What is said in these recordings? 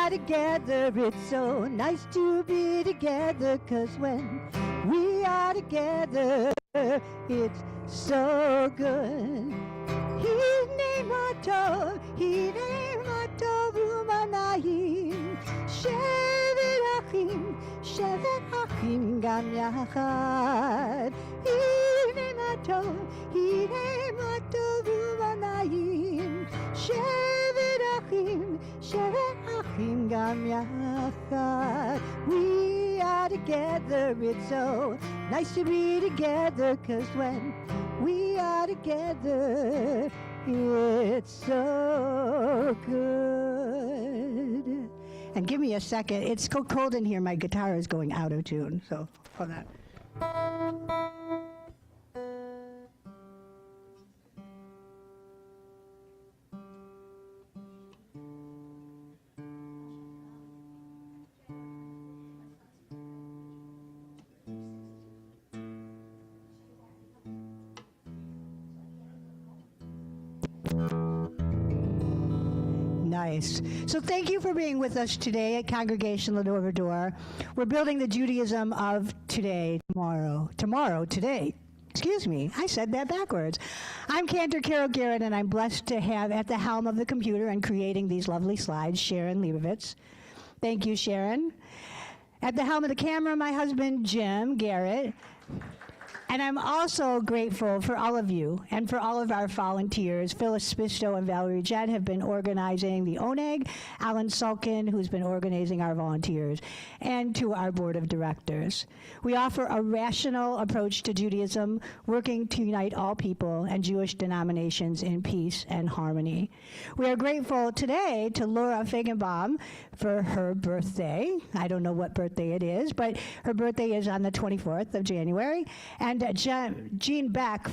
are together, it's so nice to be together, 'cause when we are together, it's so good. Hine matov umanayim, shevet achim gam yachad. Hine matov umanayim, shevet achim gam yachad. We are together, it's so nice to be together, 'cause when we are together, it's so good. And give me a second. It's so cold in here, my guitar is going out of tune. So, hold on. Nice. So thank you for being with us today at Congregation Va-Dor. We're building the Judaism of today, today. Excuse me, I said that backwards. I'm Cantor Carol Garrett, and I'm blessed to have at the helm of the computer and creating these lovely slides, Sharon Leibovitz. Thank you, Sharon. At the helm of the camera, my husband, Jim Garrett. And I'm also grateful for all of you and for all of our volunteers. Phyllis Spisto and Valerie Jett have been organizing the ONEG, Alan Sulkin, who's been organizing our volunteers, and to our board of directors. We offer a rational approach to Judaism, working to unite all people and Jewish denominations in peace and harmony. We are grateful today to Laura Feigenbaum for her birthday. I don't know what birthday it is, but her birthday is on the 24th of January. And Jean Beck,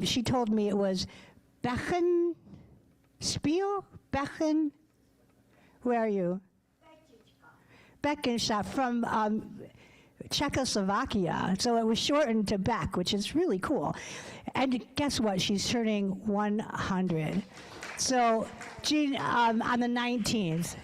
she told me it was Bechen, where are you? Beckenstadt from Czechoslovakia. So it was shortened to Beck, which is really cool. And guess what? She's turning 100. So Jean, on the 19th.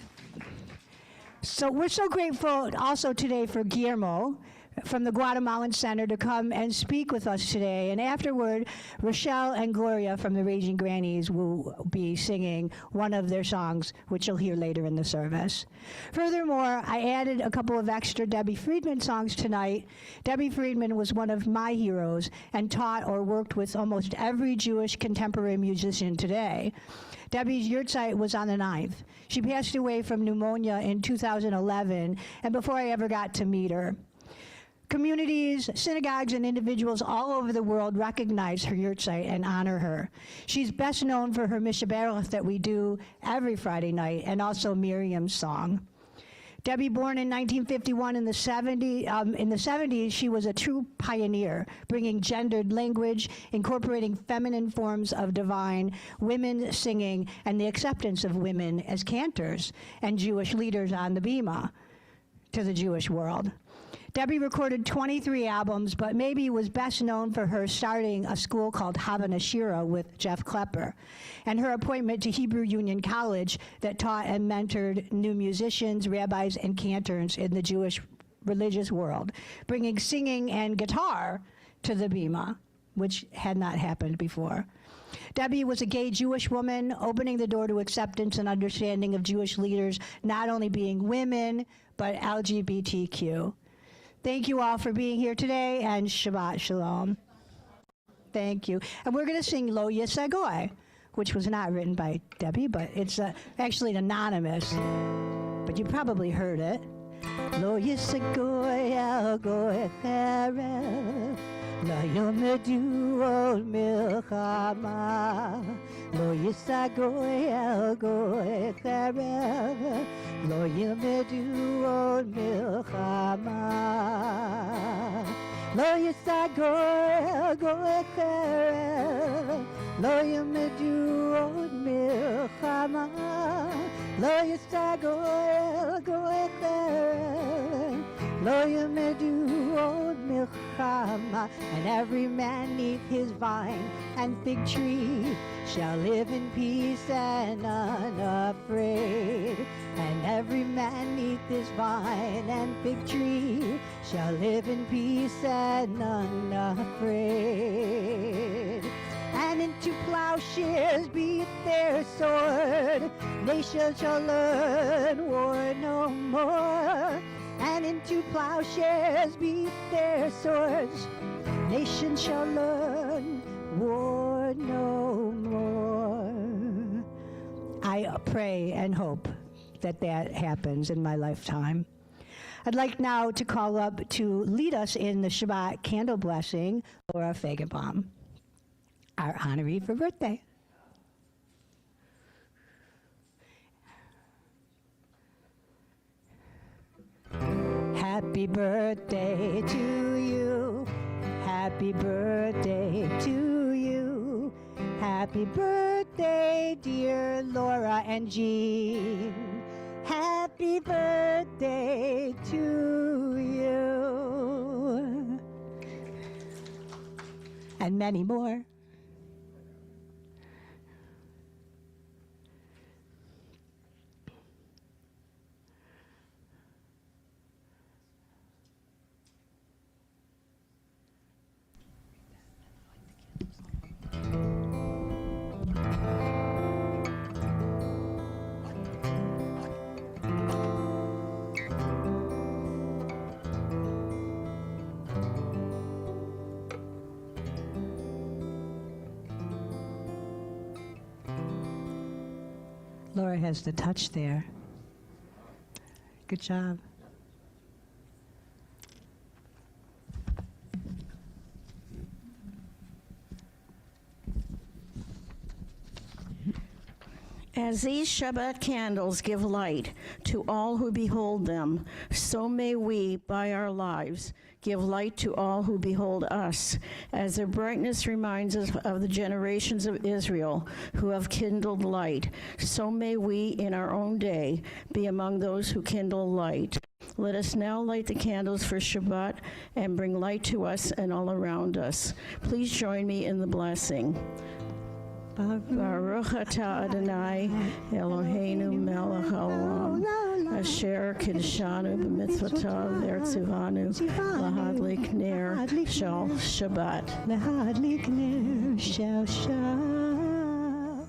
So we're so grateful also today for Guillermo from the Guatemalan Center to come and speak with us today. And afterward, Rochelle and Gloria from the Raging Grannies will be singing one of their songs, which you'll hear later in the service. Furthermore, I added a couple of extra Debbie Friedman songs tonight. Debbie Friedman was one of my heroes and taught or worked with almost every Jewish contemporary musician today. Debbie's yurtzeit was on the 9th. She passed away from pneumonia in 2011, and before I ever got to meet her. Communities, synagogues, and individuals all over the world recognize her yurtzeit and honor her. She's best known for her Mishaberach that we do every Friday night, and also Miriam's song. Debbie, born in 1951 in the 70s, she was a true pioneer, bringing gendered language, incorporating feminine forms of divine, women singing, and the acceptance of women as cantors and Jewish leaders on the bima to the Jewish world. Debbie recorded 23 albums, but maybe was best known for her starting a school called Havana Shira with Jeff Klepper, and her appointment to Hebrew Union College that taught and mentored new musicians, rabbis, and cantors in the Jewish religious world, bringing singing and guitar to the bima, which had not happened before. Debbie was a gay Jewish woman, opening the door to acceptance and understanding of Jewish leaders, not only being women, but LGBTQ. Thank you all for being here today, and Shabbat Shalom. Thank you. And we're going to sing Lo Yisagoy, which was not written by Debbie, but it's actually anonymous, but you probably heard it. Lo Yisagoy al goy cherem, La yomedu ol milchama. Lo Yisagoy al goy cherem, Lo yomedu ol milchama. Lo Yisagoy goy cherem, Lo yomedu ol milchama. Lo Yisagoy goy cherem, Lo yamedu od milchama, and every man neath his vine and fig tree shall live in peace and unafraid. And every man neath his vine and fig tree shall live in peace and unafraid. And into plowshares beat their sword, nations shall learn war no more. And into plowshares beat their swords, nations shall learn war no more. I pray and hope that that happens in my lifetime. I'd like now to call up to lead us in the Shabbat candle blessing, Laura Fagenbaum, our honoree for birthday. Happy birthday to you. Happy birthday to you. Happy birthday, dear Laura and Jean. Happy birthday to you. And many more. Laura has the touch there. Good job. As these Shabbat candles give light to all who behold them, so may we, by our lives, give light to all who behold us, as their brightness reminds us of the generations of Israel who have kindled light. So may we, in our own day, be among those who kindle light. Let us now light the candles for Shabbat and bring light to us and all around us. Please join me in the blessing. Baruch atah Adonai Eloheinu melech haolam asher kiddushanu b'mitzvotav v'ertzivanu lahadlik ner shel Shabbat. Lahadlik ner shel Shabbat.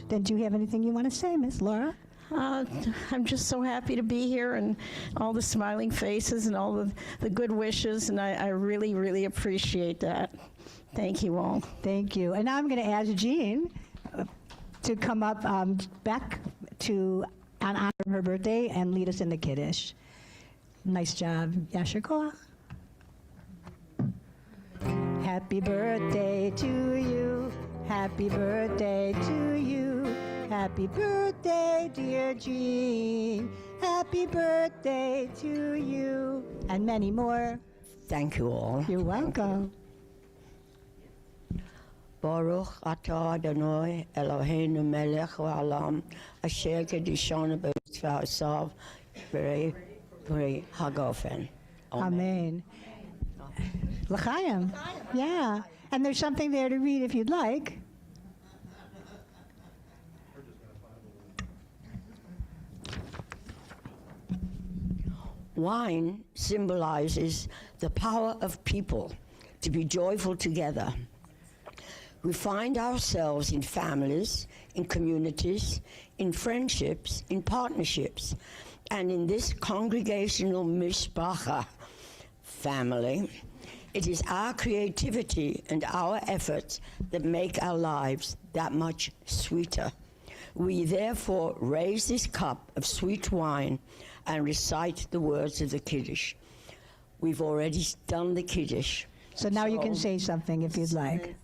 Then do you have anything you want to say, Miss Laura? I'm just so happy to be here, and all the smiling faces and all the good wishes, and I really, really appreciate that. Thank you all. Thank you. And now I'm going to ask Jean to come up back to on honor of her birthday and lead us in the Kiddush. Nice job. Yasher koach. Happy birthday to you. Happy birthday to you. Happy birthday, dear Jean. Happy birthday to you. And many more. Thank you all. You're welcome. Baruch atah Adonai Eloheinu melech haolam asher kiddushanu b'mitzvotav v'hagofen. Amen. L'chaim. Yeah. And there's something there to read if you'd like. Wine symbolizes the power of people to be joyful together. We find ourselves in families, in communities, in friendships, in partnerships, and in this congregational mishpacha family. It is our creativity and our efforts that make our lives that much sweeter. We therefore raise this cup of sweet wine and recite the words of the Kiddush. We've already done the Kiddush. So now you can say something if you'd like.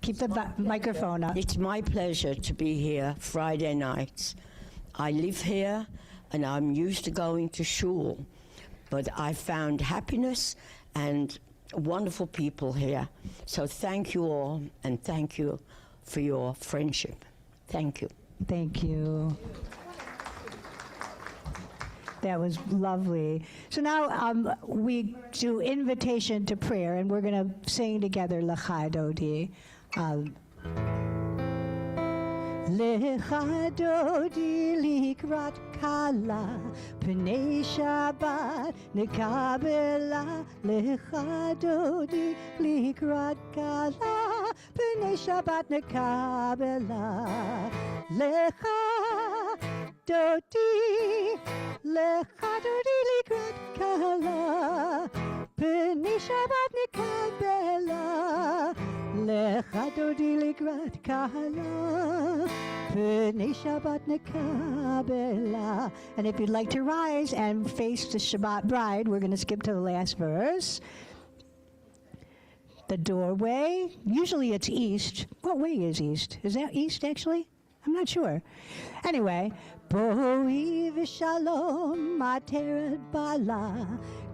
Keep the microphone up. It's my pleasure to be here Friday nights. I live here and I'm used to going to shul, but I found happiness and wonderful people here. So thank you all, and thank you for your friendship. Thank you. Thank you. That was lovely. So now we do invitation to prayer, and we're going to sing together Lecha Dodi. Lecha Dodi likrat kala, Pnei Shabbat nekabela. Lecha Dodi likrat kala, Pnei Shabbat nekabela. Lecha Dodi, Lecha Dodi likrat kala, Pnei Shabbat nekabela. Lecha Dodi likrat kala, Pnei Shabbat nekabela. And if you'd like to rise and face the Shabbat bride, we're going to skip to the last verse. The doorway, usually it's east. What way is east? Is that east actually? I'm not sure. Anyway, Boi v'shalom materet bala,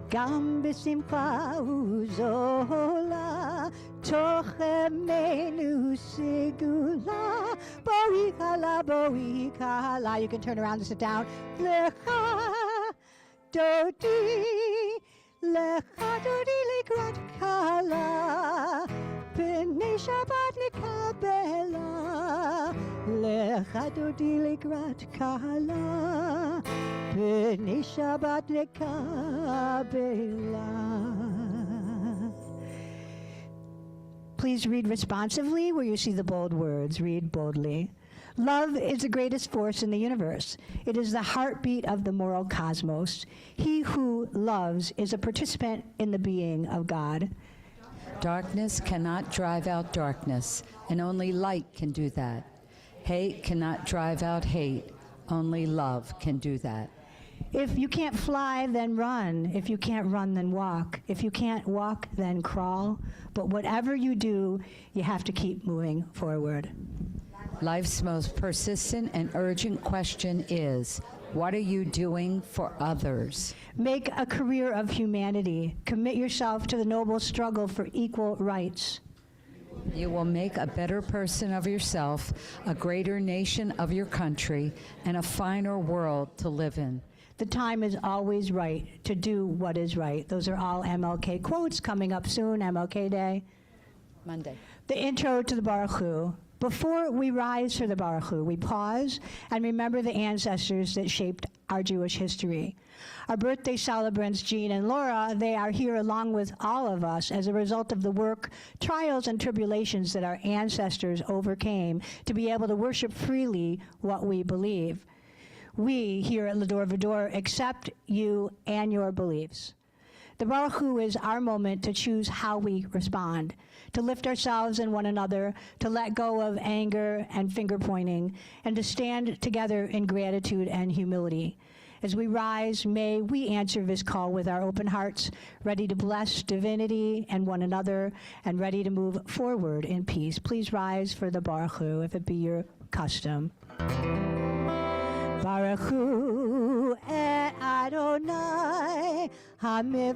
Gam b'simcha uzola, Tochemenu segula, Boi kala. You can turn around and sit down. Lecha Dodi, Lecha Dodi likrat kala, Pnei Shabbat nekabela. Lecha Dodi likrat kala, Pnei Shabbat nekabela. Please read responsively where you see the bold words. Read boldly. Love is the greatest force in the universe. It is the heartbeat of the moral cosmos. He who loves is a participant in the being of God. Darkness cannot drive out darkness, and only light can do that. Hate cannot drive out hate, only love can do that. If you can't fly, then run. If you can't run, then walk. If you can't walk, then crawl. But whatever you do, you have to keep moving forward. Life's most persistent and urgent question is, what are you doing for others? Make a career of humanity. Commit yourself to the noble struggle for equal rights. You will make a better person of yourself, a greater nation of your country, and a finer world to live in. The time is always right to do what is right. Those are all MLK quotes coming up soon, MLK Day. Monday. The intro to the Baruch Hu. Before we rise for the Baruch Hu, we pause and remember the ancestors that shaped our Jewish history. Our birthday celebrants, Jean and Laura, they are here along with all of us as a result of the work, trials, and tribulations that our ancestors overcame to be able to worship freely what we believe. We here at Va-Dor accept you and your beliefs. The Baruch Hu is our moment to choose how we respond, to lift ourselves and one another, to let go of anger and finger pointing, and to stand together in gratitude and humility. As we rise, may we answer this call with our open hearts, ready to bless divinity and one another, and ready to move forward in peace. Please rise for the Baruch Hu, if it be your custom. Baruch Hu et Adonai HaMevorach.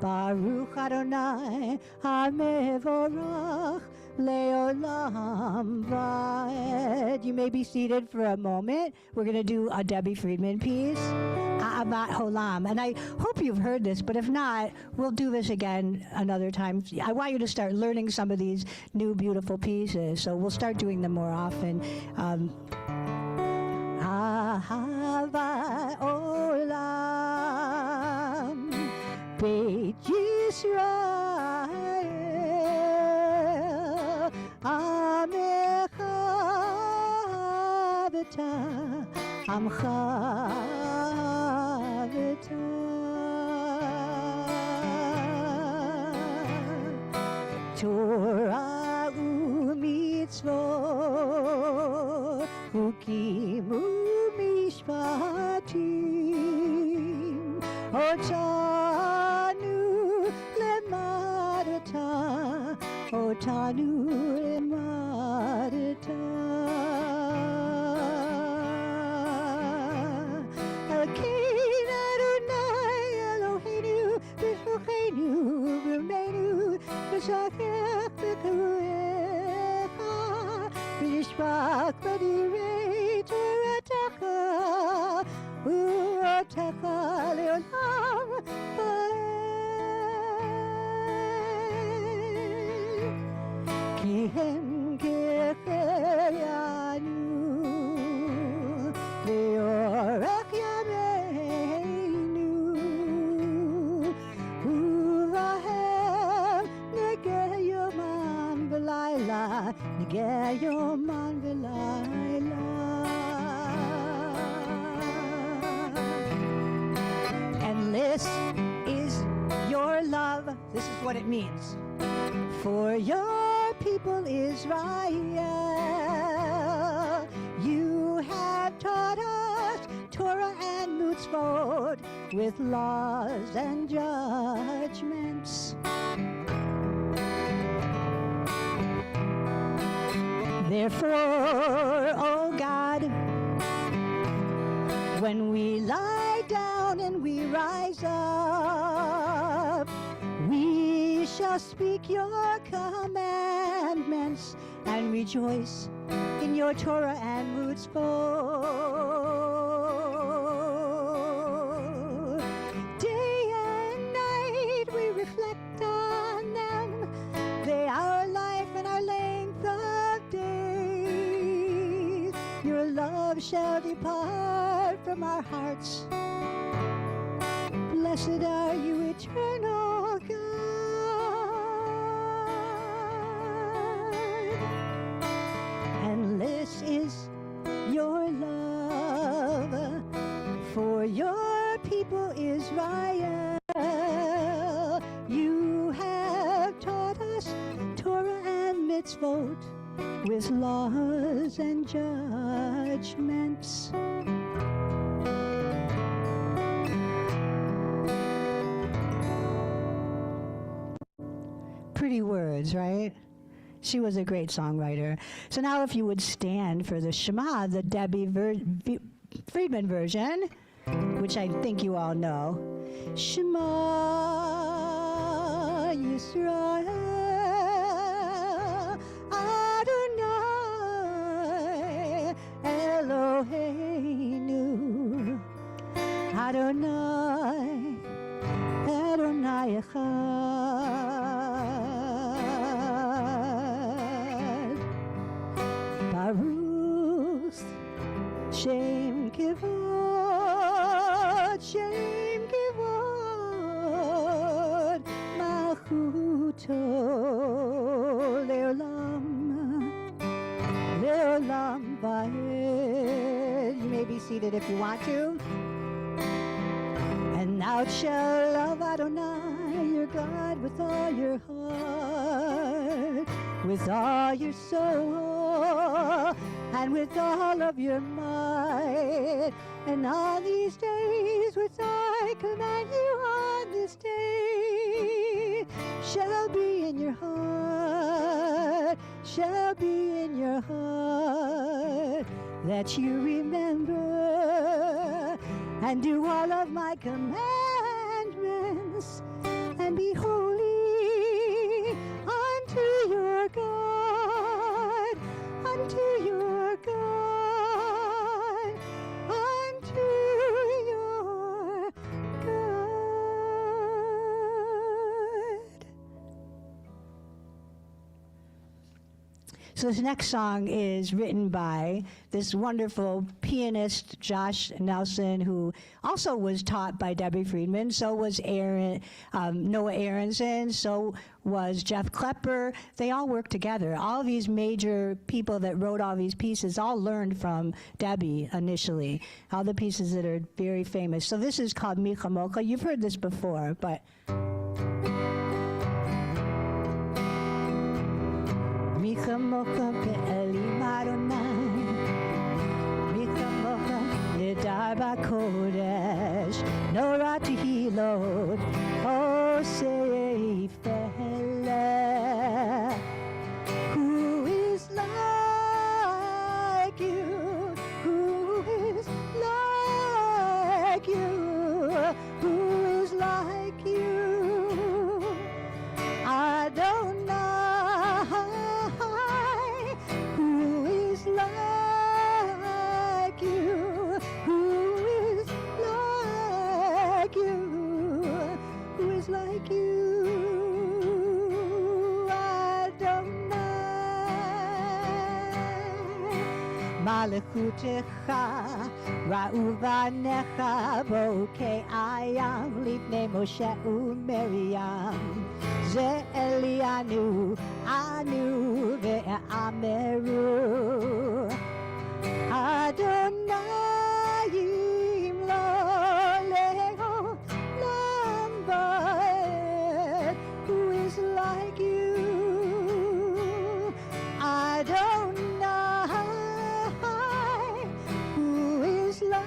Baruch Adonai HaMevorach Leolam Vaed. You may be seated for a moment. We're going to do a Debbie Friedman piece, Ahavat Holam. And I hope you've heard this, but if not, we'll do this again another time. I want you to start learning some of these new beautiful pieces, so we'll start doing them more often. Ahavat Olam Beit Yisrael Amecha v'ta Amcha v'ta Torah u'mitzvot Ukim u'mishpatim Otanu lemadata Otanu lemadata Elokein Adonai Eloheinu B'shocheinu B'meinu B'shakech B'karuecha B'nishbach B'direi Toratacha בראותך לעולם ועד. כי הם כחיינו לאורך ימינו, ובהם נגה יומן ולילה, נגה יומן ולילה. And this is your love. This is what it means. For your people Israel, you have taught us Torah and mitzvot with laws and judgments. Therefore, O God, when we lie down and we rise up, we shall speak your commandments and rejoice in your Torah and mitzvot. Day and night we reflect on them. They are our life and our length of days. Your love shall depart from our hearts. Blessed are you, eternal God. And this is your love for your people Israel. You have taught us Torah and mitzvot with laws and judgments. Pretty words, right? She was a great songwriter. So now if you would stand for the Shema, the Debbie Friedman version, which I think you all know. Shema Yisrael, Adonai Eloheinu, Adonai, Adonai Echad. Baruch Shem Kivod, Shem Kivod, Malchuto Leolam, Leolam Vaed. You may be seated if you want to. And thou shalt love Adonai your God with all your heart, with all your soul, and with all of your might. And all these days which I command you on this day shall be in your heart, shall be in your heart, that you remember and do all of my commandments, and be holy unto your God, unto your God, unto your God. So this next song is written by this wonderful pianist, Josh Nelson, who also was taught by Debbie Friedman. So was Noah Aronson. So was Jeff Klepper. They all worked together. All these major people that wrote all these pieces all learned from Debbie initially. All the pieces that are very famous. So this is called Mi Chamocha. You've heard this before, but... Mi chamocha be'elim Adonai, mi chamocha nedar b'kodesh, nora tehilot, osei feleh. Who is like you? Who is like you? Who is like you? Adonai. Like you, who is like Malachutecha, Ra'uvanecha, Bokei Ayam, Lifnei Moshe u'Miriam. Ze Elianu, Anu ve'ameru. Adonai lo leho lambaed. Who is like you? Adonai. Who is like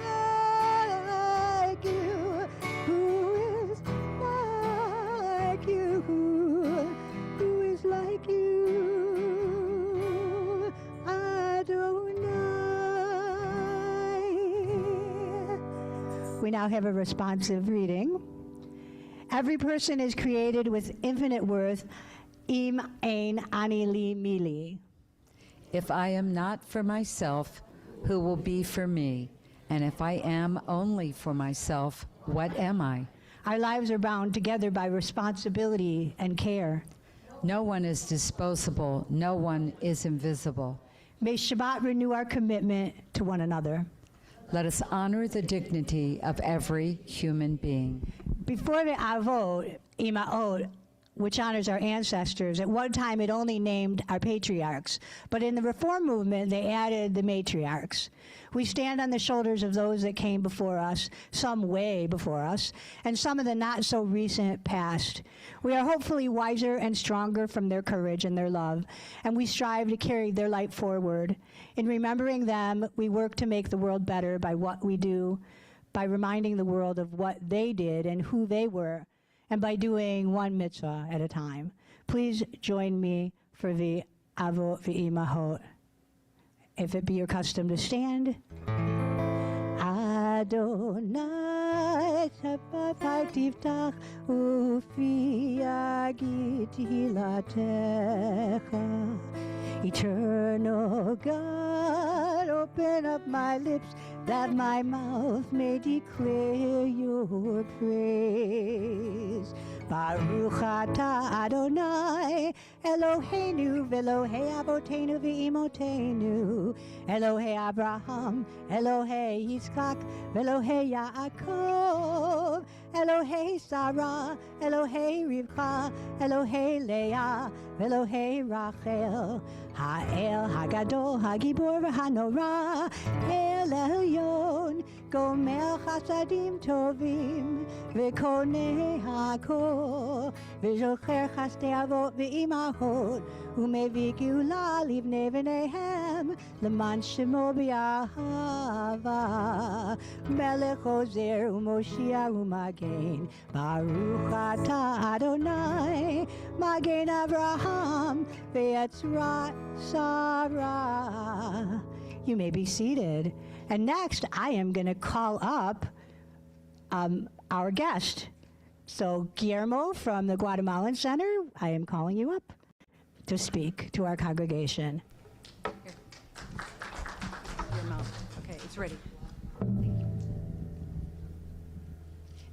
you? Who is like you? Who is like you? We now have a responsive reading. Every person is created with infinite worth. Im ein ani li mili. If I am not for myself, who will be for me? And if I am only for myself, what am I? Our lives are bound together by responsibility and care. No one is disposable. No one is invisible. May Shabbat renew our commitment to one another. Let us honor the dignity of every human being. Before the Avot, Imaot, which honors our ancestors, at one time it only named our patriarchs, but in the Reform movement they added the matriarchs. We stand on the shoulders of those that came before us, some way before us, and some of the not so recent past. We are hopefully wiser and stronger from their courage and their love, and we strive to carry their light forward. In remembering them, we work to make the world better by what we do, by reminding the world of what they did and who they were, and by doing one mitzvah at a time. Please join me for the Avot v'Imahot. If it be your custom to stand. Adonai Shabbat tiftach ufi yagid hilatecha. Eternal God, open up my lips that my mouth may declare your praise. Baruch atah Adonai, Eloheinu v'Elohei Avotenu v'Imotenu, Elohei Abraham, Elohei Yitzchak, v'Elohei Yaakov, Elohei Sarah, Elohei Rivka, Elohei Leah, v'Elohei Rachel, Ha'el Hagadol, Hagibor v'Hanora, El Elyon, Gomer Chasadim Tovim, v'Konei HaKol, v'Zocher Chasdei Avot v'Imahot, U'Mevii Geula Livnei v'Neihem, L'man Shemo b'Ahava, Melech Ozer u'Moshiach u'Magen, Baruch atah Adonai, Magen Avraham, v'Yetzrat Sarah. You may be seated. And next, I am going to call up our guest. So, Guillermo from the Guatemalan Center, I am calling you up to speak to our congregation. Your mouth. Okay, it's ready.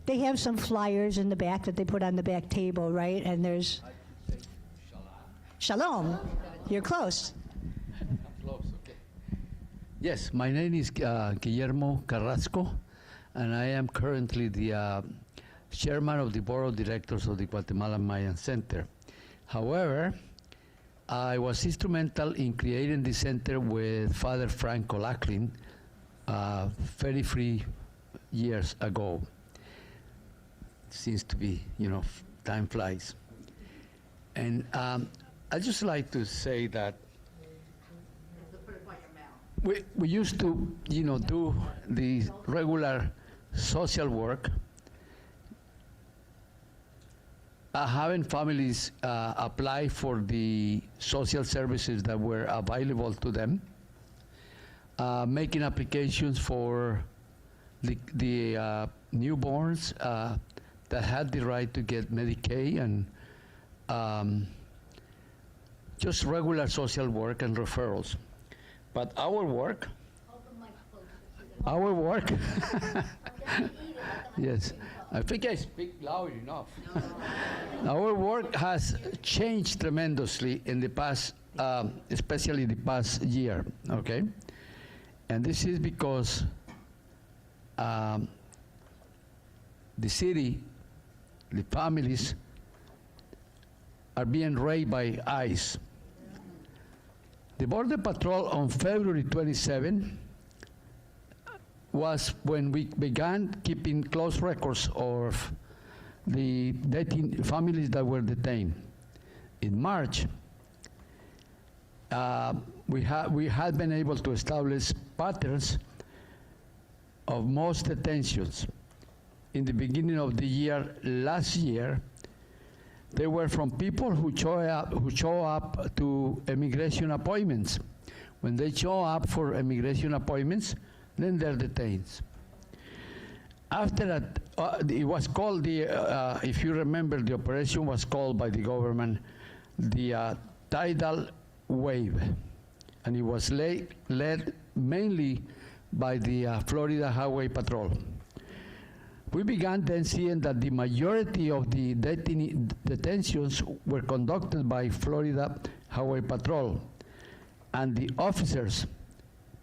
They have some flyers in the back that they put on the back table, right? And there's Shalom. You're close. Close, okay. Yes, my name is Guillermo Carrasco, and I am currently the chairman of the board of directors of the Guatemalan Maya Center. However, I was instrumental in creating the center with Father Frank O'Loughlin 33 years ago. Seems to be, time flies. And I'd just like to say that we used to, do the regular social work, having families apply for the social services that were available to them, making applications for the newborns that had the right to get Medicaid, and just regular social work and referrals. But our work, yes, I think I speak loud enough. Our work has changed tremendously in the past, especially the past year, okay? And this is because the city, the families, are being raped by ICE. The Border Patrol on February 27 was when we began keeping close records of the families that were detained. In March, we had been able to establish patterns of most detentions. In the beginning of the year, last year, they were from people who show up to immigration appointments. When they show up for immigration appointments, then they're detained. After that, it was called if you remember, the operation was called by the government the tidal wave, and it was led mainly by the Florida Highway Patrol. We began then seeing that the majority of the detentions were conducted by Florida Highway Patrol, and the officers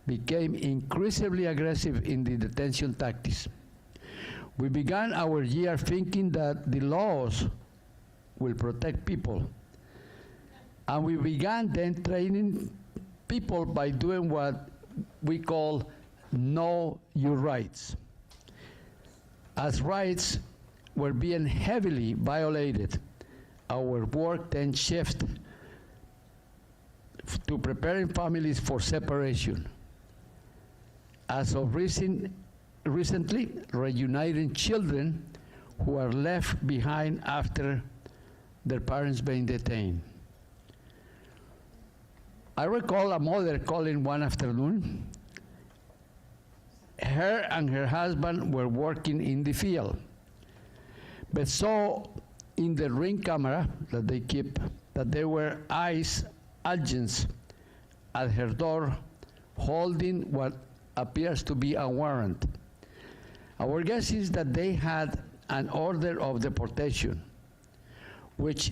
became increasingly aggressive in the detention tactics. We began our year thinking that the laws will protect people, and we began then training people by doing what we call Know Your Rights. As rights were being heavily violated, our work then shifted to preparing families for separation. As of recently, reuniting children who are left behind after their parents being detained. I recall a mother calling one afternoon. Her and her husband were working in the field, but saw in the Ring camera that they keep that there were ICE agents at her door holding what appears to be a warrant. Our guess is that they had an order of deportation, which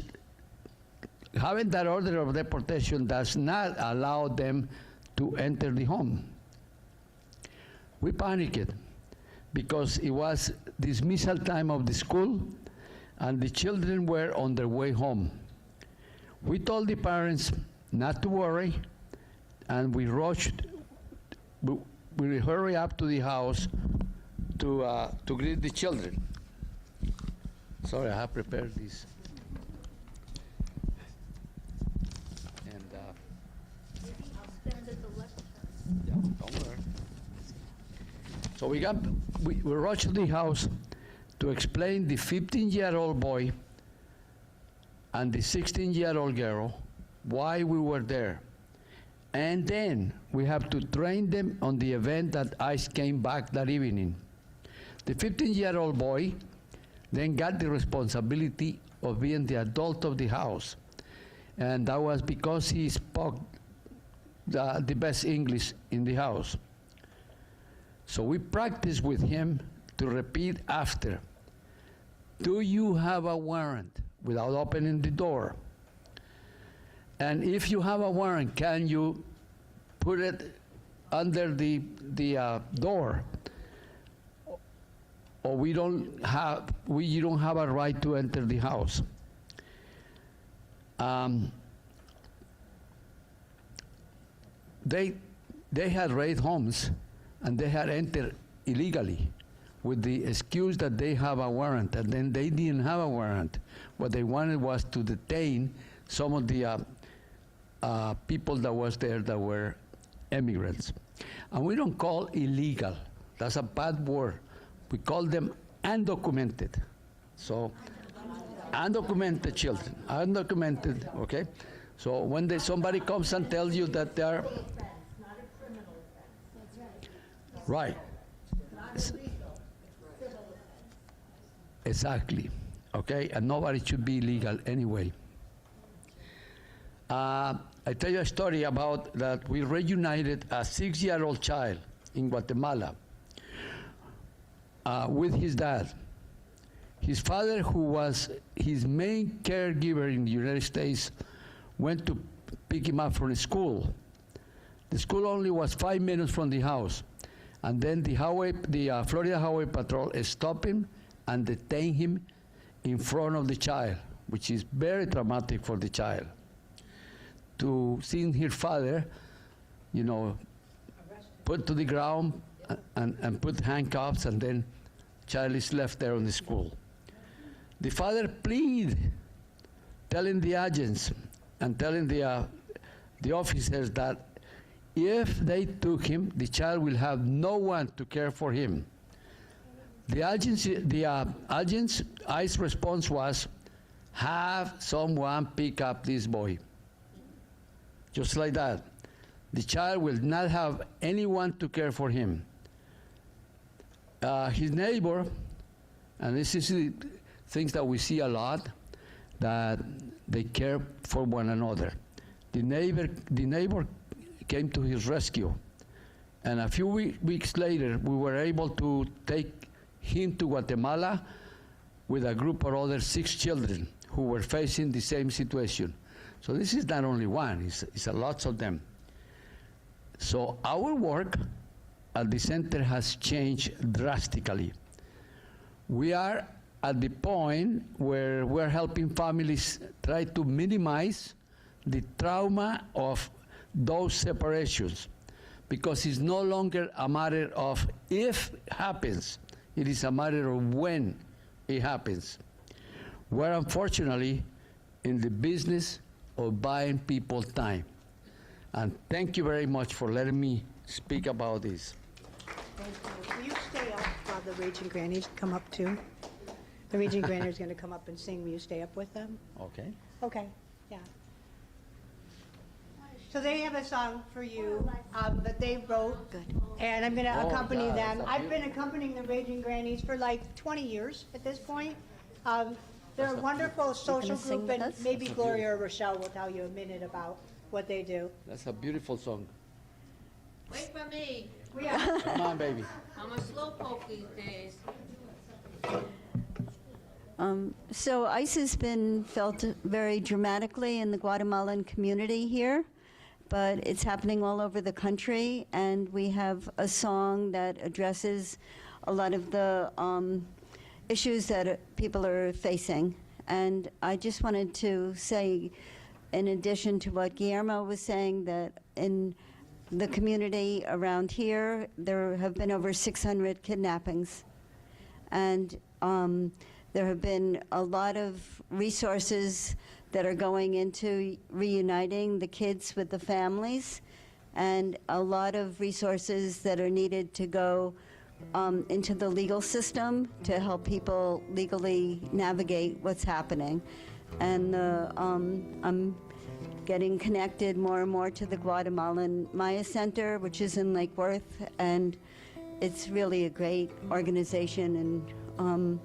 having that order of deportation does not allow them to enter the home. We panicked because it was dismissal time of the school and the children were on their way home. We told the parents not to worry, and we hurry up to the house to greet the children. Sorry, I have prepared this. And yeah, don't worry. So we rushed to the house to explain the 15-year-old boy and the 16-year-old girl why we were there. And then we have to train them on the event that ICE came back that evening. The 15-year-old boy then got the responsibility of being the adult of the house. And that was because he spoke the best English in the house. So we practiced with him to repeat after. Do you have a warrant? Without opening the door. And if you have a warrant, can you put it under the door? Or you don't have a right to enter the house. They had raided homes, and they had entered illegally with the excuse that they have a warrant, and then they didn't have a warrant. What they wanted was to detain some of the people that was there that were immigrants. And we don't call illegal. That's a bad word. We call them undocumented. So, undocumented children, undocumented, okay? So when somebody comes and tells you that they are... Right. Exactly. Okay, and nobody should be illegal anyway. I tell you a story about that. We reunited a 6-year-old child in Guatemala with his dad. His father, who was his main caregiver in the United States, went to pick him up from school. The school only was 5 minutes from the house. And then the Florida Highway Patrol stopped him and detained him in front of the child, which is very traumatic for the child. To see his father, you know, put to the ground and put handcuffs, and then child is left there on the school. The father pleaded, telling the agents and telling the officers that if they took him, the child will have no one to care for him. The agent's ICE response was, have someone pick up this boy. Just like that. The child will not have anyone to care for him. His neighbor, and this is the things that we see a lot, that they care for one another. The neighbor came to his rescue, and a few weeks later, we were able to take him to Guatemala with a group of other 6 children who were facing the same situation. So this is not only one, it's a lots of them. So our work at the center has changed drastically. We are at the point where we're helping families try to minimize the trauma of those separations, because it's no longer a matter of if it happens, it is a matter of when it happens. We're unfortunately in the business of buying people time. And thank you very much for letting me speak about this. Will you stay up while the Raging Grannies come up too? The Raging Grannies are going to come up and sing. Will you stay up with them? Okay. Okay, yeah. So they have a song for you that they wrote. Good. And I'm going to accompany yeah, them. that's I've been accompanying the Raging Grannies for like 20 years at this point. They're a wonderful social group, and maybe Gloria or Rochelle will tell you a minute about what they do. That's a beautiful song. Wait for me. Yeah. Come on, baby. I'm a slowpoke these days. So ICE has been felt very dramatically in the Guatemalan community here, but it's happening all over the country, and we have a song that addresses a lot of the issues that people are facing. And I just wanted to say, in addition to what Guillermo was saying, that in the community around here, there have been over 600 kidnappings. And there have been a lot of resources that are going into reuniting the kids with the families, and a lot of resources that are needed to go into the legal system to help people legally navigate what's happening. And I'm getting connected more and more to the Guatemalan Maya Center, which is in Lake Worth, and it's really a great organization and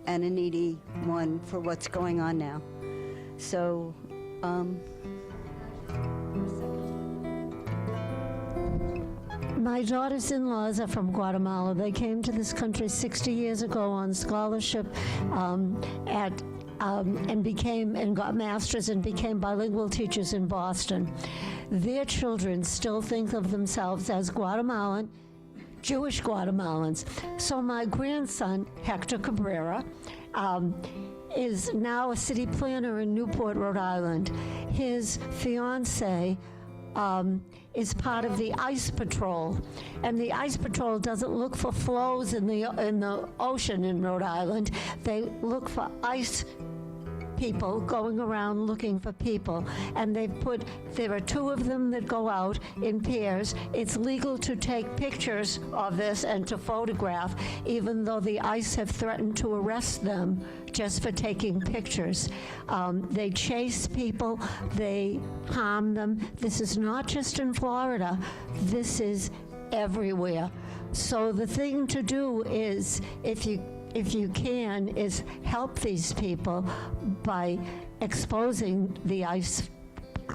a needy one for what's going on now. So, my daughters-in-laws are from Guatemala. They came to this country 60 years ago on scholarship and got masters and became bilingual teachers in Boston. Their children still think of themselves as Guatemalan, Jewish Guatemalans. So my grandson, Hector Cabrera, is now a city planner in Newport, Rhode Island. His fiance is part of the ice patrol, and the ice patrol doesn't look for flows in the ocean in Rhode Island. They look for ice people going around looking for people, and there are 2 of them that go out in pairs. It's legal to take pictures of this and to photograph, even though the ICE have threatened to arrest them just for taking pictures. They chase people, they harm them. This is not just in Florida, this is everywhere. So the thing to do is, if you can, is help these people by exposing the ICE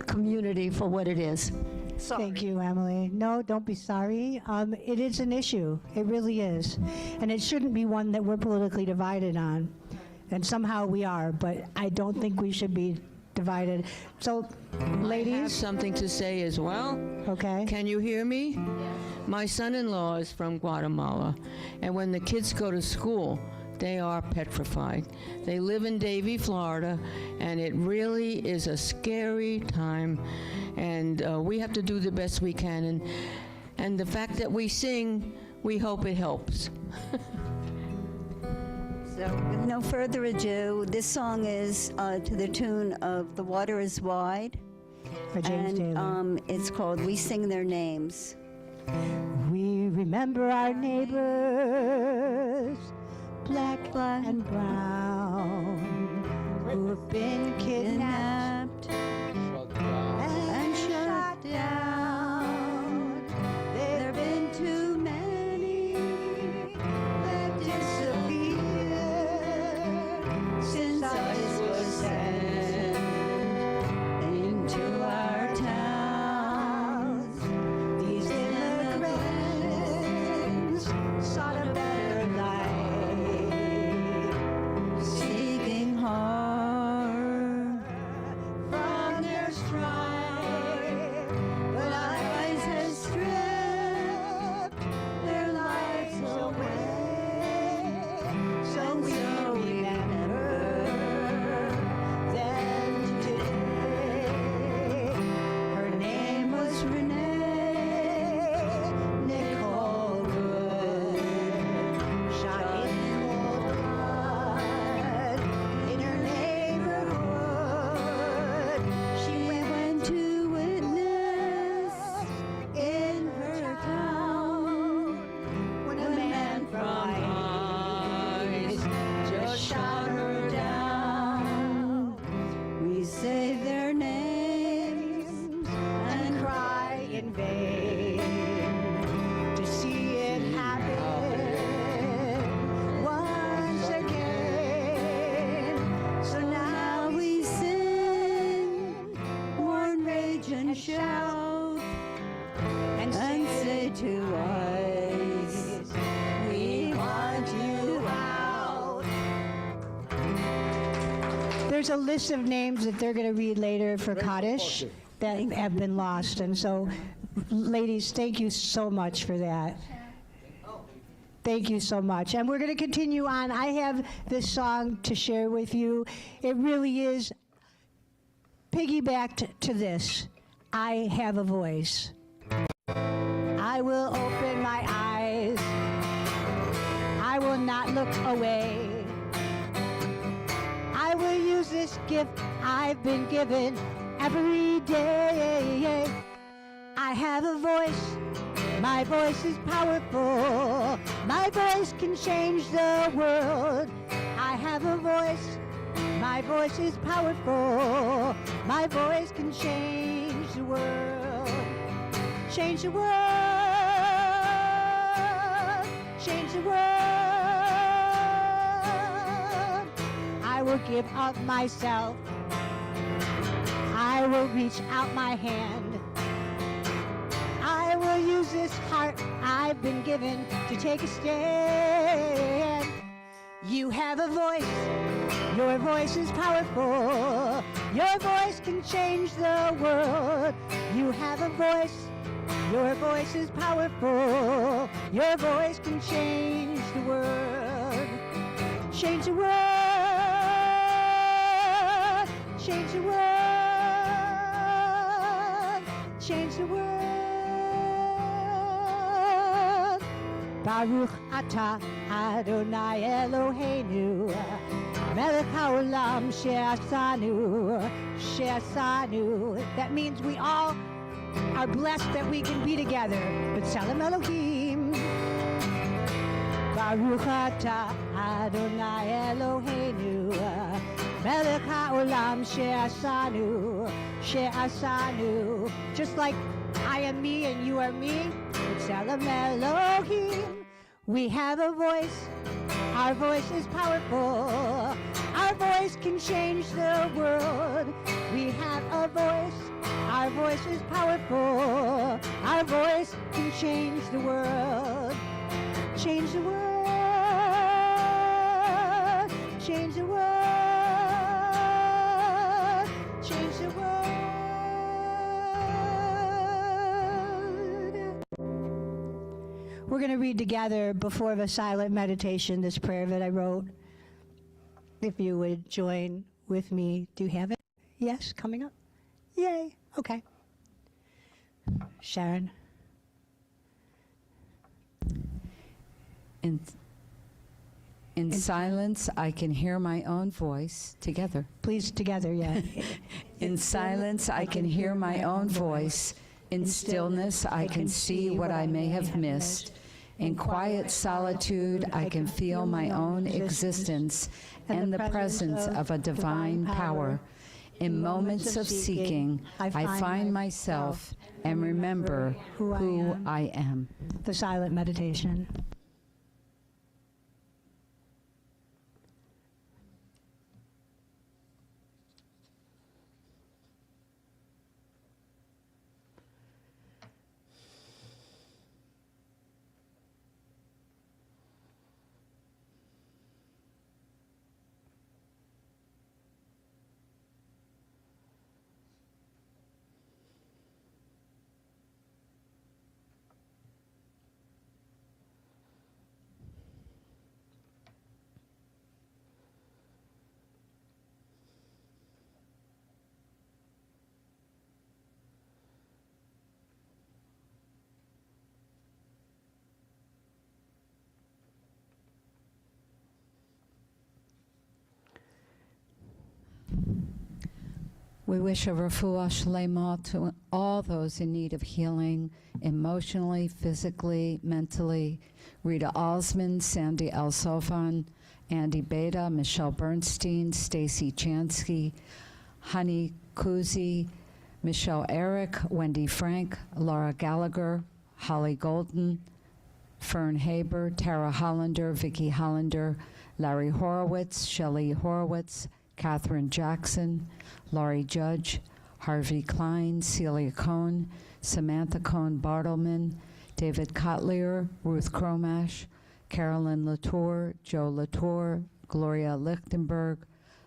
community for what it is. Sorry. Thank you, Emily. No, don't be sorry. It is an issue. It really is. And it shouldn't be one that we're politically divided on. And somehow we are, but I don't think we should be divided. So, I have ladies, something to say as well. okay. Can you hear me? My son-in-law is from Guatemala, and when the kids go to school, they are petrified. They live in Davie, Florida, and it really is a scary time, and we have to do the best we can, and the fact that we sing, we hope it helps. So, with no further ado, this song is to the tune of "The Water Is Wide," For James and Taylor. it's called "We Sing Their Names." We remember our neighbors, black and brown, who have been kidnapped and shot down. There have been too many that disappeared since ICE was sent into our towns. These immigrants sought a better life, seeking hard from their strife, but ICE has stripped their lives away. So we remember them today. Her name was Renee Nicole Good, shot in cold blood in her neighborhood. She went to witness in her town when a man from ICE just shot her down. We say their names and cry in vain to see it happen once again. So now we sing, mourn, rage, and shout, and say to ICE, we want you out. There's a list of names that they're going to read later for Kaddish that have been lost. And so, ladies, thank you so much for that. Thank you so much. And we're going to continue on. I have this song to share with you. It really is piggybacked to this. I have a voice. I will open my eyes. I will not look away. I will use this gift I've been given every day. I have a voice. My voice is powerful. My voice can change the world. I have a voice. My voice is powerful. My voice can change the world. Change the world. Change the world. I will give up myself. I will reach out my hand. I will use this heart I've been given to take a stand. You have a voice. Your voice is powerful. Your voice can change the world. You have a voice. Your voice is powerful. Your voice can change the world. Change the world. Change the world. Change the world. Baruch atah Adonai Eloheinu melech haolam she'asanu. That means we all are blessed that we can be together. But Shalom Elohim. Baruch atah Adonai Eloheinu melech haolam she'asanu. Just like I am me and you are me, it's Shalom Elohim. We have a voice. Our voice is powerful. Our voice can change the world. We have a voice. Our voice is powerful. Our voice can change the world. Change the world. Change the world. Change we're going to read together before the silent meditation this prayer that I wrote. If you would join with me. Do you have it? Yes, coming up? Yay. Okay. Sharon. In silence, I can hear my own voice. Together. Please, together, yeah. In silence, I can hear my own voice. In stillness, I can see what I may have missed. In quiet solitude, I can feel my own existence and the presence of a divine power. In moments of seeking, I find myself and remember who I am. The silent meditation. We wish a refuah shlema to all those in need of healing, emotionally, physically, mentally. Rita Alsman, Sandy Alsofan, Andy Beta, Michelle Bernstein, Stacy Chansky, Honey Kuzi, Michelle Eric, Wendy Frank, Laura Gallagher, Holly Golden, Fern Haber, Tara Hollander, Vicki Hollander, Larry Horowitz, Shelley Horowitz, Catherine Jackson, Laurie Judge, Harvey Klein, Celia Cohn, Samantha Cohn Bartleman, David Kotlier, Ruth Cromash, Carolyn Latour, Joe Latour, Gloria Lichtenberg,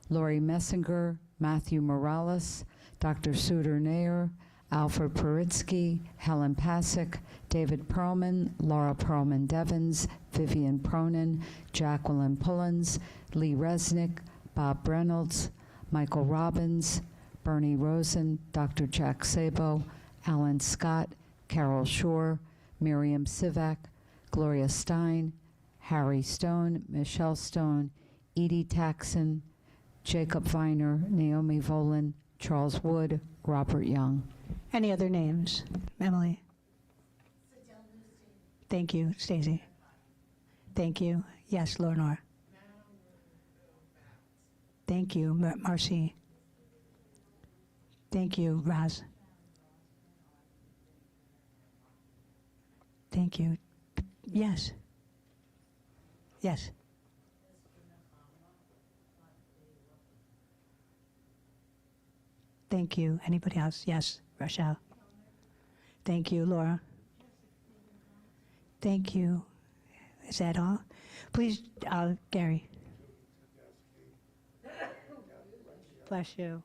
Lori Messinger, Matthew Morales, Dr. Suter Nair, Alfred Paritsky, Helen Pasick, David Perlman, Laura Perlman Devens, Vivian Pronin, Jacqueline Pullins, Lee Resnick, Bob Reynolds, Michael Robbins, Bernie Rosen, Dr. Jack Sabo, Alan Scott, Carol Shore, Miriam Sivak, Gloria Stein, Harry Stone, Michelle Stone, Edie Taxon, Jacob Viner, Naomi Volin, Charles Wood, Robert Young. Any other names? Emily? Thank you, Stacy. Thank you. Yes, Lenore. Thank you, Marcy. Thank you, Raz. Thank you. Yes. Yes. Thank you. Anybody else? Yes, Rochelle. Thank you, Laura. Thank you. Is that all? Please, Gary. Bless you.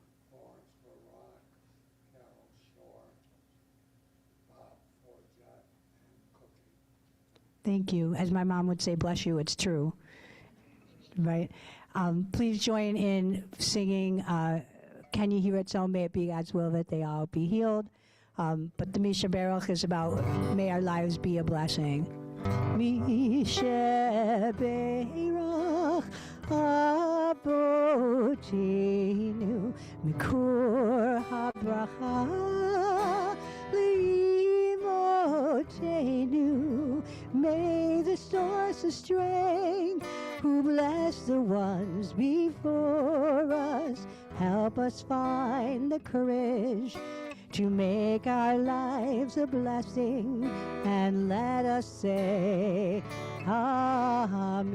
Thank you. As my mom would say, bless you, it's true. Right? Please join in singing, Can You Hear It So? May it be God's will that they all be healed. But the Misha Baruch is about, may our lives be a blessing. Misha Baruch Abotinu Mikur HaBracha Li'imotenu. May the source of strength who bless the ones before us help us find the courage to make our lives a blessing, and let us say Amen.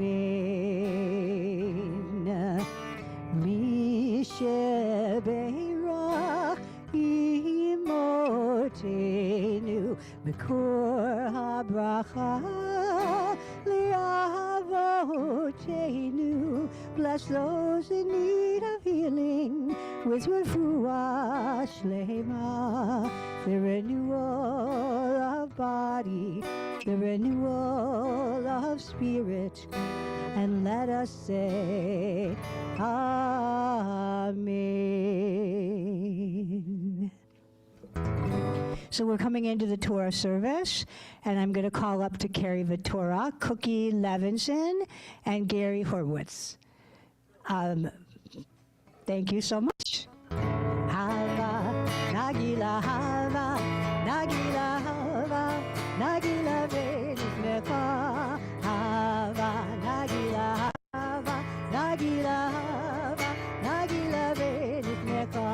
Mishe Beirach Imotenu Mikur HaBracha Li'avotenu. Bless those in need of healing with refuah shlema, the renewal of body, the renewal of spirit, and let us say, Amen. So we're coming into the Torah service, and I'm going to call up to carry the Torah, Cookie Levinson and Gary Horwitz. Thank you so much. Hava, Nagila, Hava, Nagila, Hava, Nagila, Venismecha, Hava, Nagila, Hava, Nagila, Hava, Nagila, Venismecha,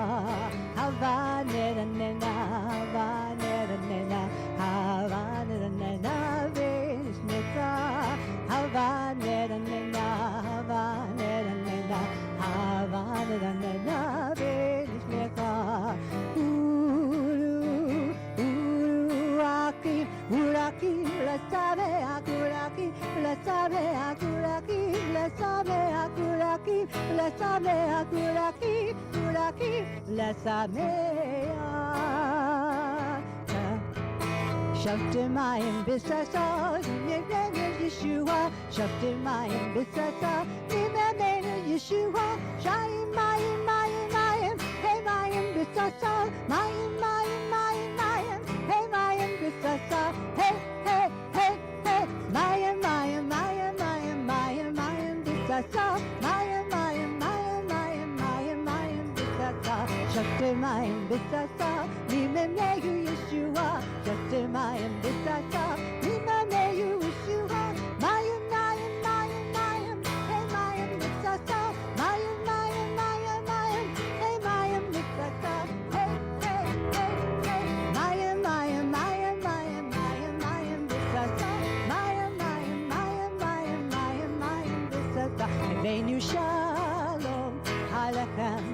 Hava, Nena, Nena, Hava, Nena, Nena, Hava, Nena, Nena, Venismecha, Hava, Nena, Nena, Hava, Nena, Nena, Hava, Nena, Nena, Venismecha, Uraki, let's have Akuraki, let's have Akuraki, let's have Akuraki, let's have Akuraki, Uraki, let's have Shavtimayim Bisasa, Nimene Yeshua, Shavtimayim Bisasa, Nimene Yeshua, Shayimayim, Mayim, Mayim, Hey Mayim Bisasa, Mayim, Mayim, Mayim, Mayim, Hey Mayim Bisasa, Hey, Hey, Hey, Hey, Mayim, Mayim, Mayim, Mayim, Mayim, Mayim Bisasa, Mayim, Mayim, Mayim, Mayim, Mayim, Mayim Bisasa, Shavtimayim Bisasa, Nimene Yeshua, Shavtimayim Bisasa, Nimene Yeshua, Mayim, Mayim, Mayim, Mayim, Hey Mayim Bisasa, Mayim, Mayim, Mayim, Mayim, Hey Mayim Bisasa, Hey, Hey, Hey, Hey, Mayim, Mayim, Mayim, Mayim, Mayim, Mayim Bisasa, Mayim, Mayim, Mayim, Mayim, Mayim, Mayim Bisasa, Heveinu Shalom Alechem,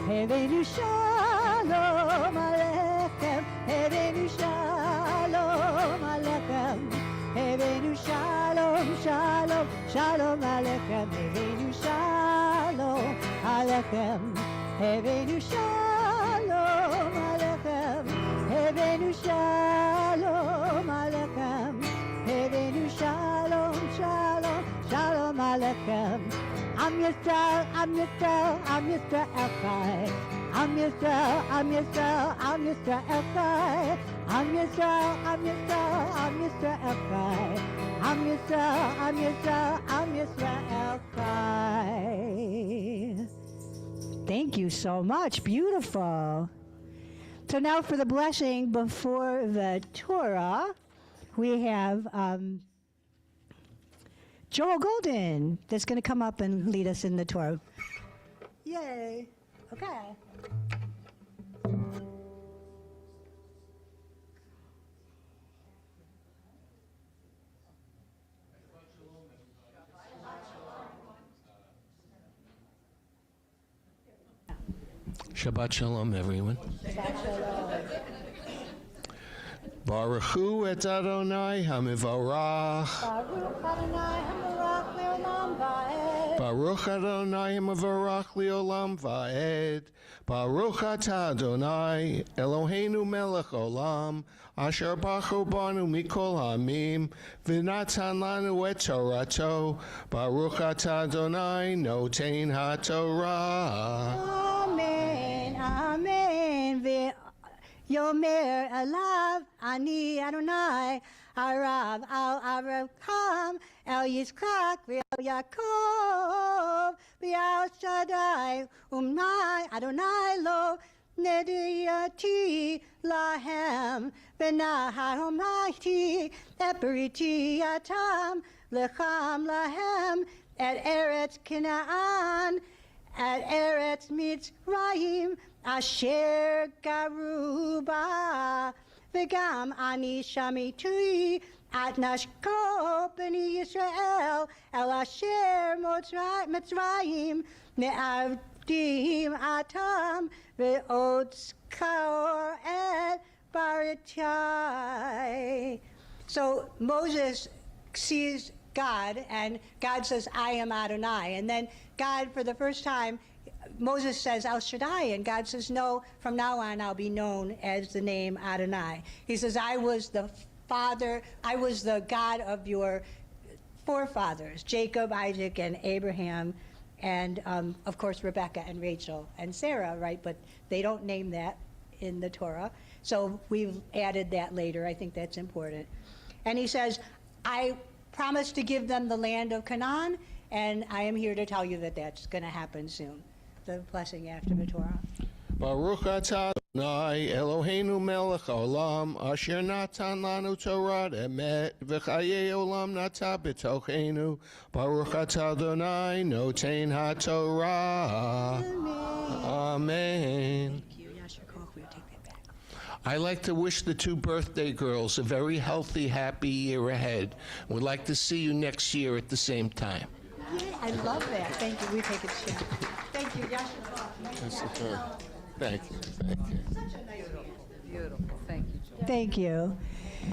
Heveinu Shalom Alechem, Heveinu Shalom Alechem, Heveinu Shalom, Shalom, Shalom Alechem, Heveinu Shalom Alechem, Heveinu Shalom Alechem, Heveinu Shalom Alechem, Heveinu Shalom, Shalom, Shalom Alechem. I'm Yisrael, I'm Yisrael, I'm Yisrael Chai. I'm Yisrael, I'm Yisrael, I'm Yisrael Chai. I'm Yisrael, I'm Yisrael, I'm Yisrael Chai. I'm Yisrael, I'm Yisrael, I'm Yisrael Chai. Thank you so much. Beautiful. So now for the blessing before the Torah, we have Joel Golden that's going to come up and lead us in the Torah. Yay. Okay. Shabbat Shalom, everyone. Baruch Hu et Adonai HaMivarach. Baruch Adonai Hamarach Leolam Va'ed. Baruch Adonai HaMivarach Leolam Va'ed. Baruch Atah Adonai Eloheinu Melech Olam Asher Bachu Banu Mikol Hamim V'natan Lanu et Torato. Baruch Atah Adonai Notein HaTorah. Amen. Amen. Yomer Alav Ani Adonai Arav Al Avraham El Yitzchak V'El Yaakov V'Al Shaddai Umnai Adonai Lo Nediyati Lahem V'Nahomati Eperiti Atam Lecham Lahem Et Eretz Canaan at Eretz Mitzrayim Asher Garuba V'gam Ani Shamitui at Nashko B'ni Yisrael El Asher Mitzrayim Me'avdim Atam Ve'otz Kaor Et Baritai. So Moses sees God, and God says, I am Adonai. And then God, for the first time, Moses says, El Shaddai, and God says, no, from now on I'll be known as the name Adonai. He says, I was the father, I was the God of your forefathers, Jacob, Isaac, and Abraham, and of course Rebecca and Rachel and Sarah, right? But they don't name that in the Torah. So we've added that later. I think that's important. And he says, I promised to give them the land of Canaan, and I am here to tell you that that's going to happen soon. The blessing after the Torah. Baruch atah Adonai Eloheinu melech haolam asher natan lanu Torah emet v'chayei olam nata b'tochenu. Baruch atah Adonai noten haTorah. Amen. I'd like to wish the two birthday girls a very healthy, happy year ahead. We'd like to see you next year at the same time. I love that. Thank you. We take it share. Thank you. Yasher Koach. Thank you. Thank you. Beautiful. Thank you, Joel. Thank you.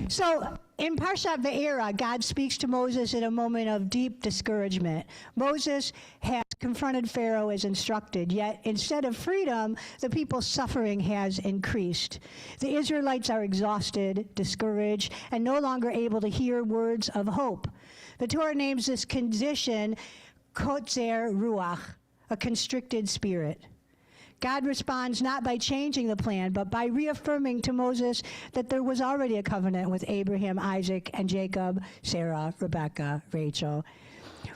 So in Parshat Va'era, God speaks to Moses in a moment of deep discouragement. Moses has confronted Pharaoh as instructed, yet instead of freedom, the people's suffering has increased. The Israelites are exhausted, discouraged, and no longer able to hear words of hope. The Torah names this condition Kotzer Ruach, a constricted spirit. God responds not by changing the plan, but by reaffirming to Moses that there was already a covenant with Abraham, Isaac, and Jacob, Sarah, Rebecca, Rachel.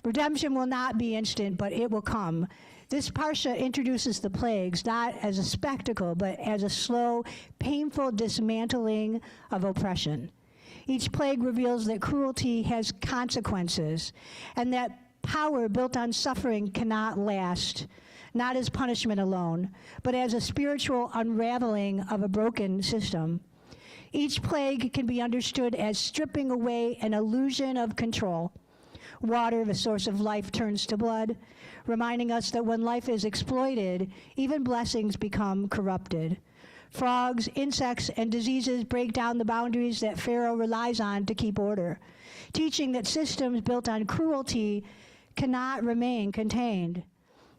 Redemption will not be instant, but it will come. This parsha introduces the plagues not as a spectacle, but as a slow, painful dismantling of oppression. Each plague reveals that cruelty has consequences, and that power built on suffering cannot last, not as punishment alone, but as a spiritual unraveling of a broken system. Each plague can be understood as stripping away an illusion of control. Water, the source of life, turns to blood, reminding us that when life is exploited, even blessings become corrupted. Frogs, insects, and diseases break down the boundaries that Pharaoh relies on to keep order, teaching that systems built on cruelty cannot remain contained.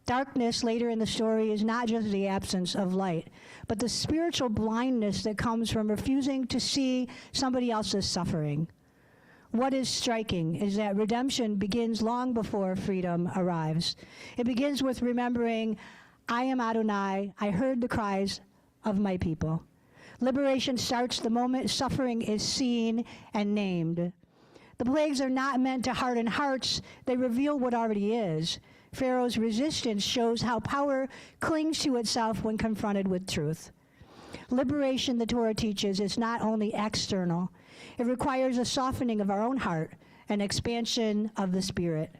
Darkness later in the story is not just the absence of light, but the spiritual blindness that comes from refusing to see somebody else's suffering. What is striking is that redemption begins long before freedom arrives. It begins with remembering, I am Adonai, I heard the cries of my people. Liberation starts the moment suffering is seen and named. The plagues are not meant to harden hearts, they reveal what already is. Pharaoh's resistance shows how power clings to itself when confronted with truth. Liberation, the Torah teaches, is not only external. It requires a softening of our own heart, an expansion of the spirit.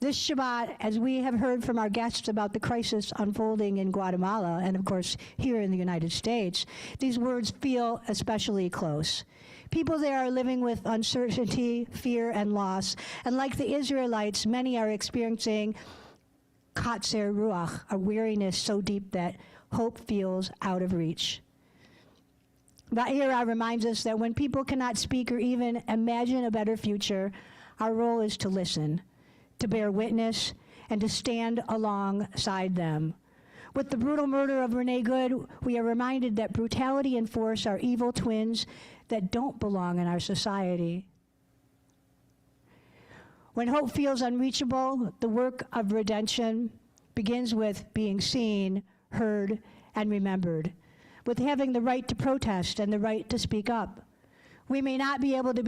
This Shabbat, as we have heard from our guests about the crisis unfolding in Guatemala, and of course here in the United States, these words feel especially close. People there are living with uncertainty, fear, and loss, and like the Israelites, many are experiencing Kotzer Ruach, a weariness so deep that hope feels out of reach. Va'era reminds us that when people cannot speak or even imagine a better future, our role is to listen, to bear witness, and to stand alongside them. With the brutal murder of Renee Good, we are reminded that brutality and force are evil twins that don't belong in our society. When hope feels unreachable, the work of redemption begins with being seen, heard, and remembered, with having the right to protest and the right to speak up. We may not be able to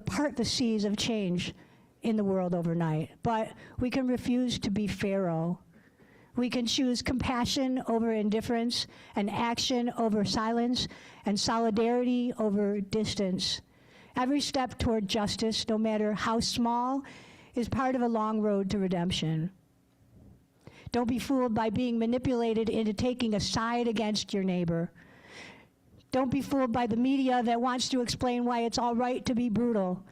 part the seas of change in the world overnight, but we can refuse to be Pharaoh. We can choose compassion over indifference, and action over silence, and solidarity over distance. Every step toward justice, no matter how small, is part of a long road to redemption. Don't be fooled by being manipulated into taking a side against your neighbor. Don't be fooled by the media that wants to explain why it's all right to be brutal,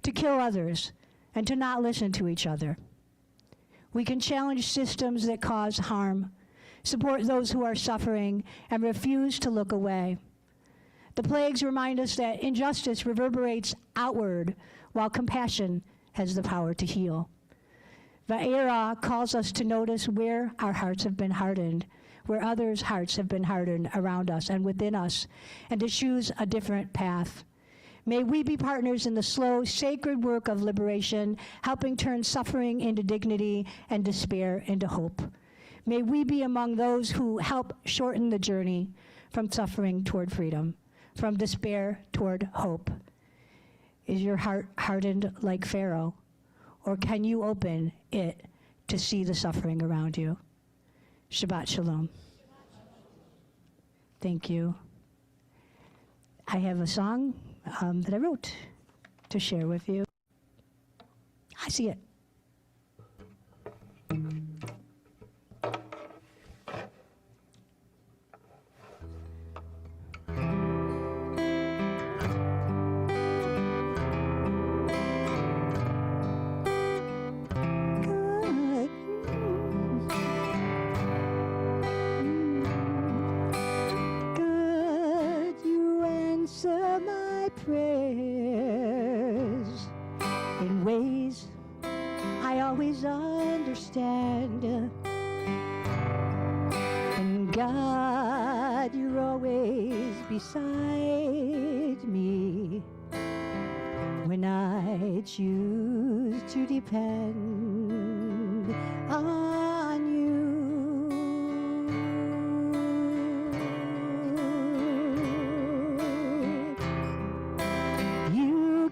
to kill others, and to not listen to each other. We can challenge systems that cause harm, support those who are suffering, and refuse to look away. The plagues remind us that injustice reverberates outward, while compassion has the power to heal. Va'era calls us to notice where our hearts have been hardened, where others' hearts have been hardened around us and within us, and to choose a different path. May we be partners in the slow, sacred work of liberation, helping turn suffering into dignity and despair into hope. May we be among those who help shorten the journey from suffering toward freedom, from despair toward hope. Is your heart hardened like Pharaoh, or can you open it to see the suffering around you? Shabbat Shalom. Thank you. I have a song that I wrote to share with you. I see it. Prayers in ways I always understand. And God, you're always beside me when I choose to depend on you.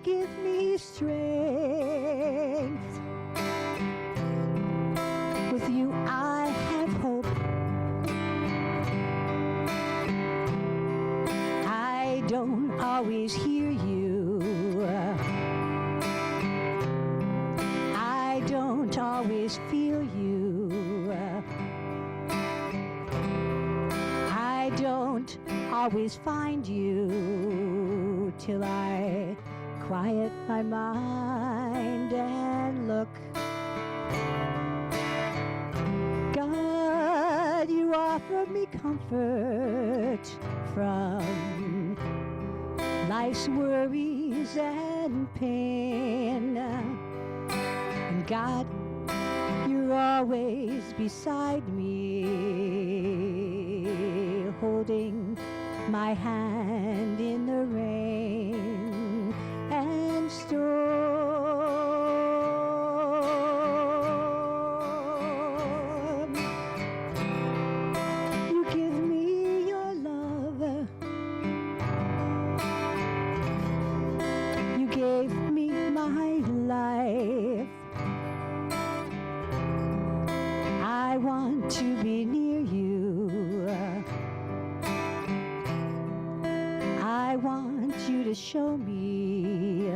Give me strength. With you I have hope. I don't always hear you. I don't always feel you. I don't always find you till I quiet my mind and look. God, you offer me comfort from life's worries and pain. And God, you're always beside me, holding my hand in the rain and storm. You give me your love. You gave me my life. I want to be near you. I want you to show me.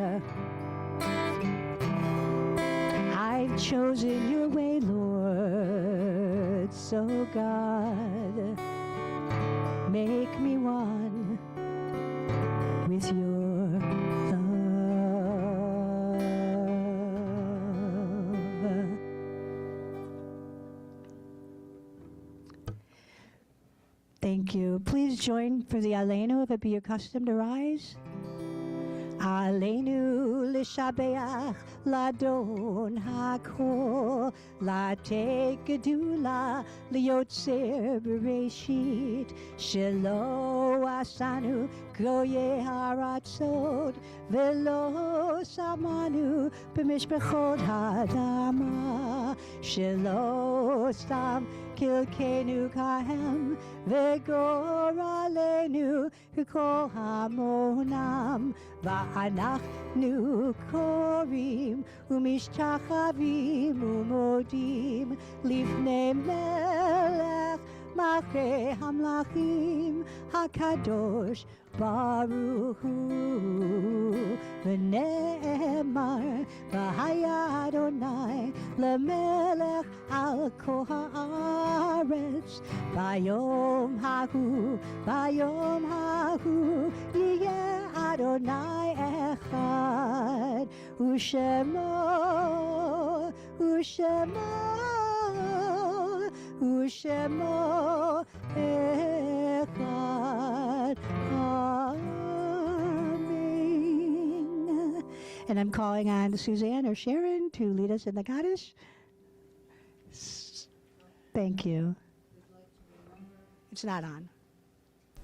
I've chosen your way, Lord, so God, make me one with your love. Thank you. Please join for the Aleinu, if it be your custom to rise. Aleinu l'shabeach l'adon hakol, l'atei gedula l'yotzer bereshit, shelo asanu goye haratzot, velo samanu b'mishpachot ha'adama, shelo stam kilkenu kahem, v'gor aleinu kol hamonam, va'anachnu korim umishtachavim umodim lifnei melech malchei hamlachim hakadosh baruch hu, v'ne'emar v'haya Adonai lemelech al kol haaretz bayom hahu yiyeh Adonai echad u'shemo echad. Amen. And I'm calling on Suzanne or Sharon to lead us in the Kaddish. Thank you. We'd like to remember It's not on.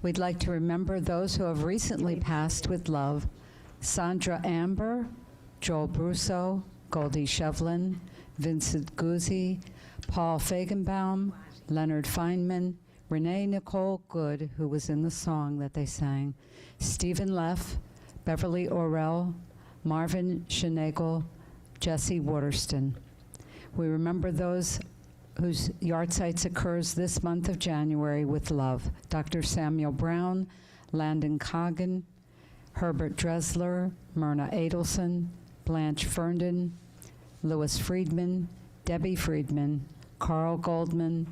We'd like to remember those who have recently passed with love: Sandra Amber, Joel Brusso, Goldie Shevlin, Vincent Guzzi, Paul Fagenbaum, Leonard Feynman, Renee Nicole Good, who was in the song that they sang, Stephen Leff, Beverly Orrell, Marvin Schneegel, Jesse Waterston. We remember those whose yahrzeit occurs this month of January with love: Dr. Samuel Brown, Landon Coggin, Herbert Dressler, Myrna Adelson, Blanche Ferndon, Louis Friedman, Debbie Friedman, Carl Goldman,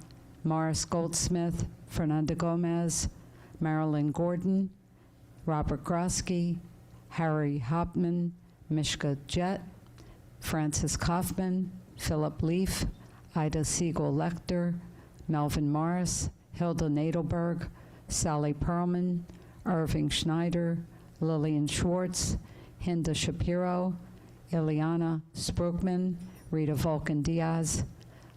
Morris Goldsmith, Fernanda Gomez, Marilyn Gordon, Robert Grosky, Harry Hopman, Mishka Jett, Francis Kaufman, Philip Leaf, Ida Siegel Lecter, Melvin Morris, Hilda Nadelberg, Sally Perlman, Irving Schneider, Lillian Schwartz, Hinda Shapiro, Ileana Sprugman, Rita Vulcan Diaz,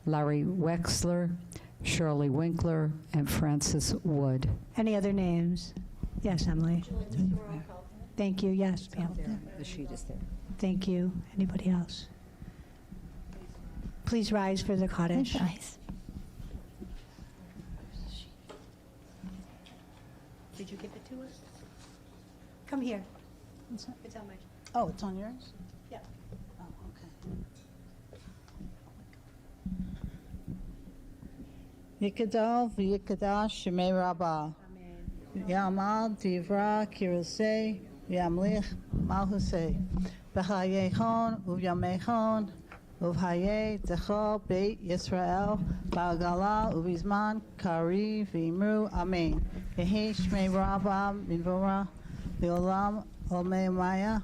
Larry Wexler, Shirley Winkler, and Francis Wood. Any other names? Yes, Emily. Thank you. Yes, Pam. The sheet is there. Thank you. Anybody else? Please rise for the Kaddish. Did you give it to us? Come here. It's on my. Oh, it's on yours? Yeah. Oh, okay. Yikadal v'yikadash shemei rabbah. Yamal divra kirusei yamlich malhusei. B'chayechon uvyamechon uvhaye techo beit Yisrael ba'agala uvizman kari v'imru amen. Yehi shmei rabbah minvora v'olam olmei maya.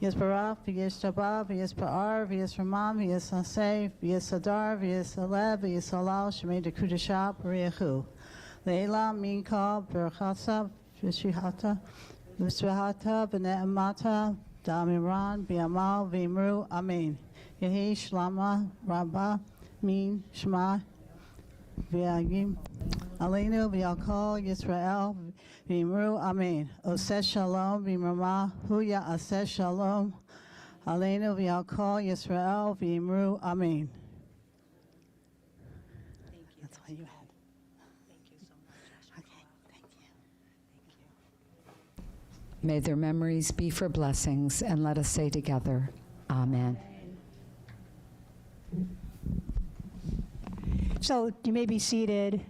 Yisbarach v'yishabah v'yispa'ar v'yisramam v'yisasei v'yisadar v'yisaleh v'yisalal shemei dekudashah b'riyachu. Leila minka berchasa v'shihata v'svihata v'ne'amata da'amiran v'yamal v'imru amen. Yehi shlama rabba min shema v'yagim Aleinu v'yalkol Yisrael v'imru amen. Oseh shalom v'imrama huya aseh shalom Aleinu v'yalkol Yisrael v'imru amen. That's all you had. May their memories be for blessings, and let us say together, Amen. So you may be seated.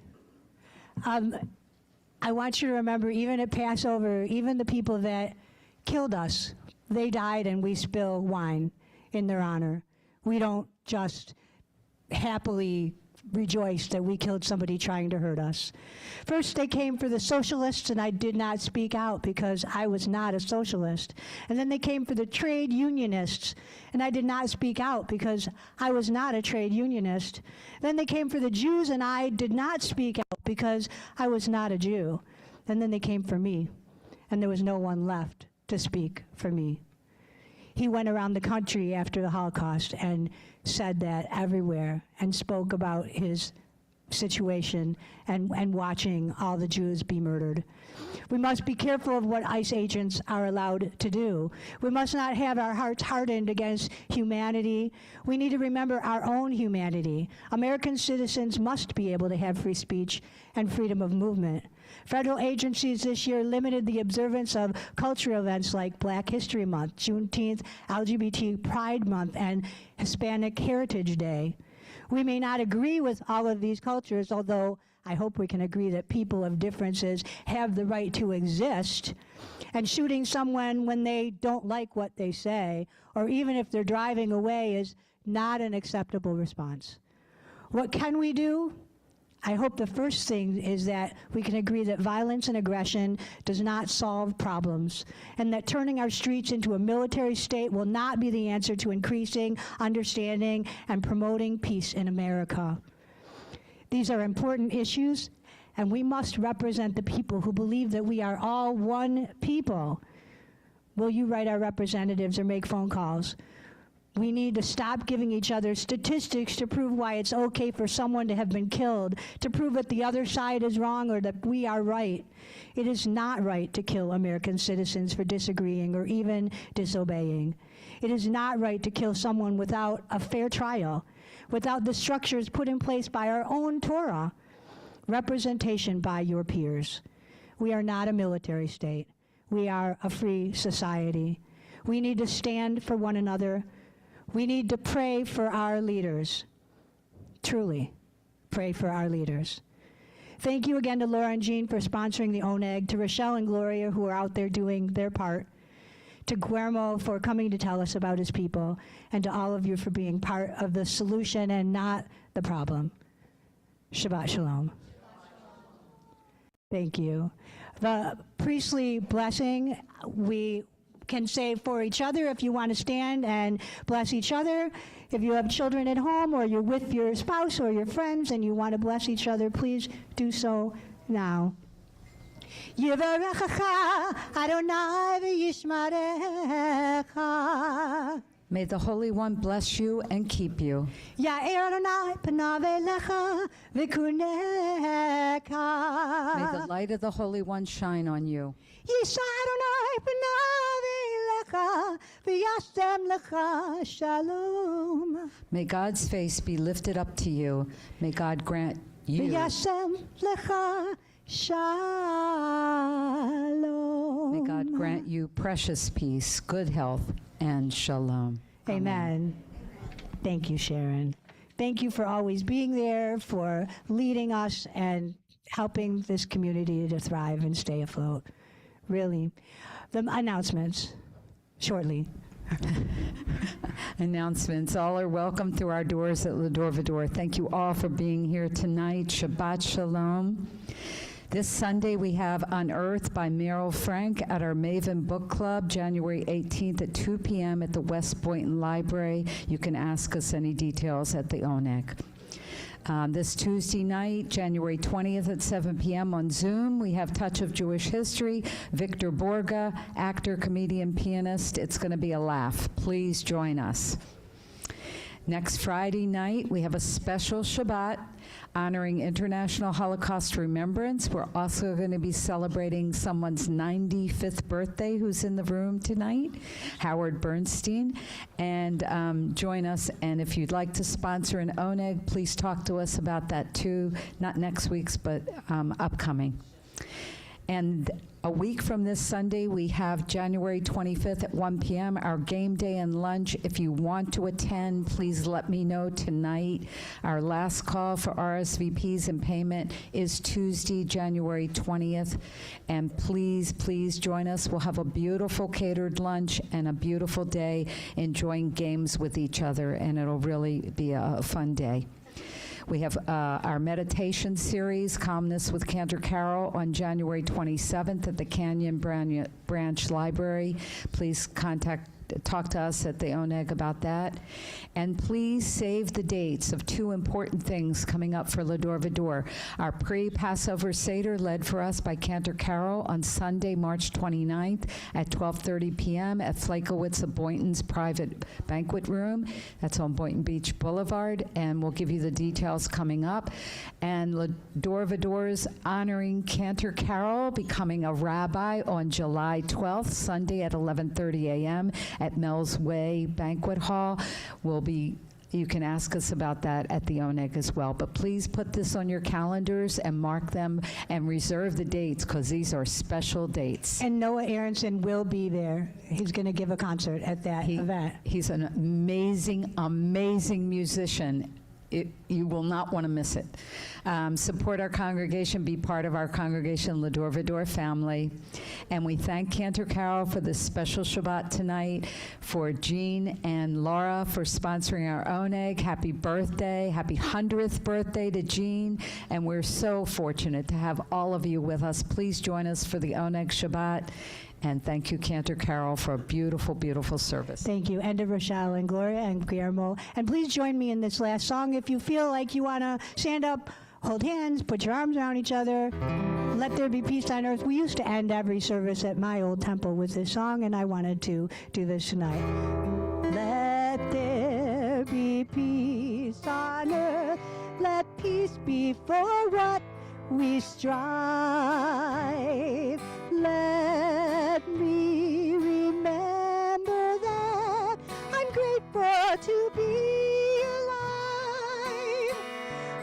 I want you to remember, even at Passover, even the people that killed us, they died and we spill wine in their honor. We don't just happily rejoice that we killed somebody trying to hurt us. First, they came for the socialists, and I did not speak out because I was not a socialist. And then they came for the trade unionists, and I did not speak out because I was not a trade unionist. Then they came for the Jews, and I did not speak out because I was not a Jew. And then they came for me, and there was no one left to speak for me. He went around the country after the Holocaust and said that everywhere and spoke about his situation and watching all the Jews be murdered. We must be careful of what ICE agents are allowed to do. We must not have our hearts hardened against humanity. We need to remember our own humanity. American citizens must be able to have free speech and freedom of movement. Federal agencies this year limited the observance of cultural events like Black History Month, Juneteenth, LGBT Pride Month, and Hispanic Heritage Day. We may not agree with all of these cultures, although I hope we can agree that people of differences have the right to exist. And shooting someone when they don't like what they say, or even if they're driving away, is not an acceptable response. What can we do? I hope the first thing is that we can agree that violence and aggression does not solve problems, and that turning our streets into a military state will not be the answer to increasing understanding and promoting peace in America. These are important issues, and we must represent the people who believe that we are all one people. Will you write our representatives or make phone calls? We need to stop giving each other statistics to prove why it's okay for someone to have been killed, to prove that the other side is wrong or that we are right. It is not right to kill American citizens for disagreeing or even disobeying. It is not right to kill someone without a fair trial, without the structures put in place by our own Torah, representation by your peers. We are not a military state. We are a free society. We need to stand for one another. We need to pray for our leaders. Truly, pray for our leaders. Thank you again to Laura and Jean for sponsoring the ONEG, to Rochelle and Gloria who are out there doing their part, to Guillermo for coming to tell us about his people, and to all of you for being part of the solution and not the problem. Shabbat Shalom. Thank you. The priestly blessing, we can say for each other if you want to stand and bless each other. If you have children at home or you're with your spouse or your friends and you want to bless each other, please do so now. Yivarechecha Adonai v'yishmarecha. May the Holy One bless you and keep you. Ya'er Adonai panav elecha v'kunecha. May the light of the Holy One shine on you. Yisha Adonai panav elecha v'yasem lecha shalom. May God's face be lifted up to you. May God grant you. V'yasem lecha shalom. May God grant you precious peace, good health, and shalom. Amen. Thank you, Sharon. Thank you for always being there, for leading us and helping this community to thrive and stay afloat. Really. The announcements, shortly. Announcements. All are welcome through our doors at Va-Dor. Thank you all for being here tonight. Shabbat Shalom. This Sunday we have Unearthed by Meryl Frank at our Maven Book Club, January 18th at 2 p.m. at the West Boynton Library. You can ask us any details at the ONEG. This Tuesday night, January 20th at 7 p.m. on Zoom, we have Touch of Jewish History, Victor Borga, actor, comedian, pianist. It's going to be a laugh. Please join us. Next Friday night, we have a special Shabbat honoring International Holocaust Remembrance. We're also going to be celebrating someone's 95th birthday who's in the room tonight, Howard Bernstein. And join us, and if you'd like to sponsor an ONEG, please talk to us about that too. Not next week's, but upcoming. And a week from this Sunday, we have January 25th at 1 p.m., our game day and lunch. If you want to attend, please let me know tonight. Our last call for RSVPs and payment is Tuesday, January 20th. And please, please join us. We'll have a beautiful catered lunch and a beautiful day enjoying games with each other, and it'll really be a fun day. We have our meditation series, Calmness with Cantor Carol, on January 27th at the Canyon Branch Library. Please talk to us at the ONEG about that. And please save the dates of two important things coming up for Va-Dor. Our pre-Passover Seder, led for us by Cantor Carol, on Sunday, March 29th at 12:30 p.m. at Flakowitz of Boynton's private banquet room. That's on Boynton Beach Boulevard, and we'll give you the details coming up. And Va-Dor's honoring Cantor Carol, becoming a rabbi on July 12th, Sunday at 11:30 a.m. at Mel's Way Banquet Hall. You can ask us about that at the ONEG as well. But please put this on your calendars and mark them and reserve the dates, because these are special dates. And Noah Aronson will be there. He's going to give a concert at that event. He's an amazing, amazing musician. You will not want to miss it. Support our congregation, be part of our congregation, Va-Dor family. And we thank Cantor Carol for this special Shabbat tonight, for Jean and Laura for sponsoring our ONEG. Happy birthday, happy 100th birthday to Jean. And we're so fortunate to have all of you with us. Please join us for the ONEG Shabbat. And thank you, Cantor Carol, for a beautiful, beautiful service. Thank you. And to Rochelle and Gloria and Guillermo. And please join me in this last song. If you feel like you want to stand up, hold hands, put your arms around each other, let there be peace on earth. We used to end every service at my old temple with this song, and I wanted to do this tonight. Let there peace on earth. Let peace be for what we strive. Let me remember that I'm grateful to be alive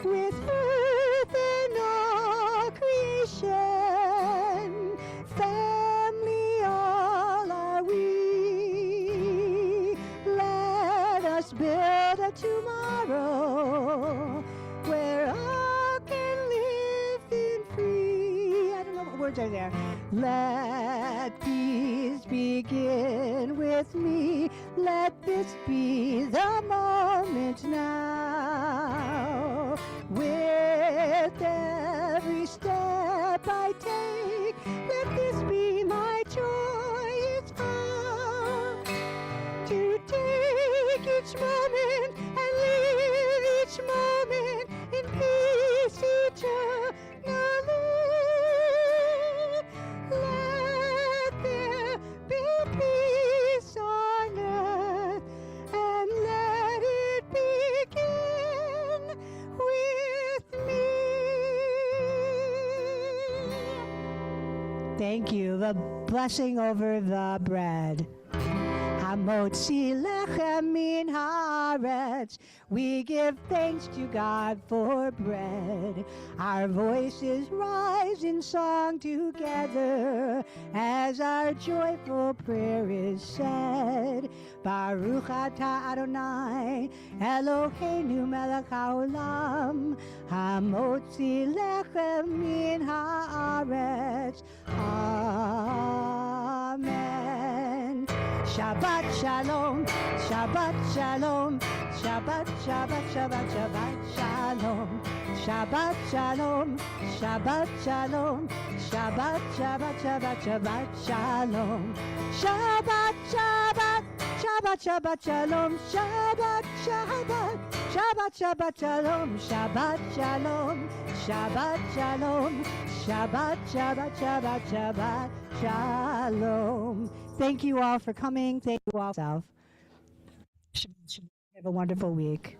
with earth and all creation. Family all are we. Let us build a tomorrow where all can live in free. I don't know what words are there. Let peace begin with me. Let this be the moment now. With every step I take, let this be my joyous hour. To take each moment and live each moment in peace eternally. Let there be peace on earth, and let it begin with me. Thank you. The blessing over the bread. Hamotzi lechem min haaretz. We give thanks to God for bread. Our voices rise in song together as our joyful prayer is said. Baruch atah Adonai Eloheinu melech haolam, hamotzi lechem min haaretz. Amen. Shabbat shalom, Shabbat shalom, Shabbat, Shabbat, Shabbat, Shabbat shalom, Shabbat shalom, Shabbat shalom, Shabbat, Shabbat, Shabbat, Shabbat shalom, Shabbat, Shabbat, Shabbat, Shabbat shalom, Shabbat, Shabbat, Shabbat, Shabbat shalom, Shabbat shalom, Shabbat shalom, Shabbat, Shabbat, Shabbat, Shabbat shalom. Thank you all for coming. Thank you all. Have a wonderful week.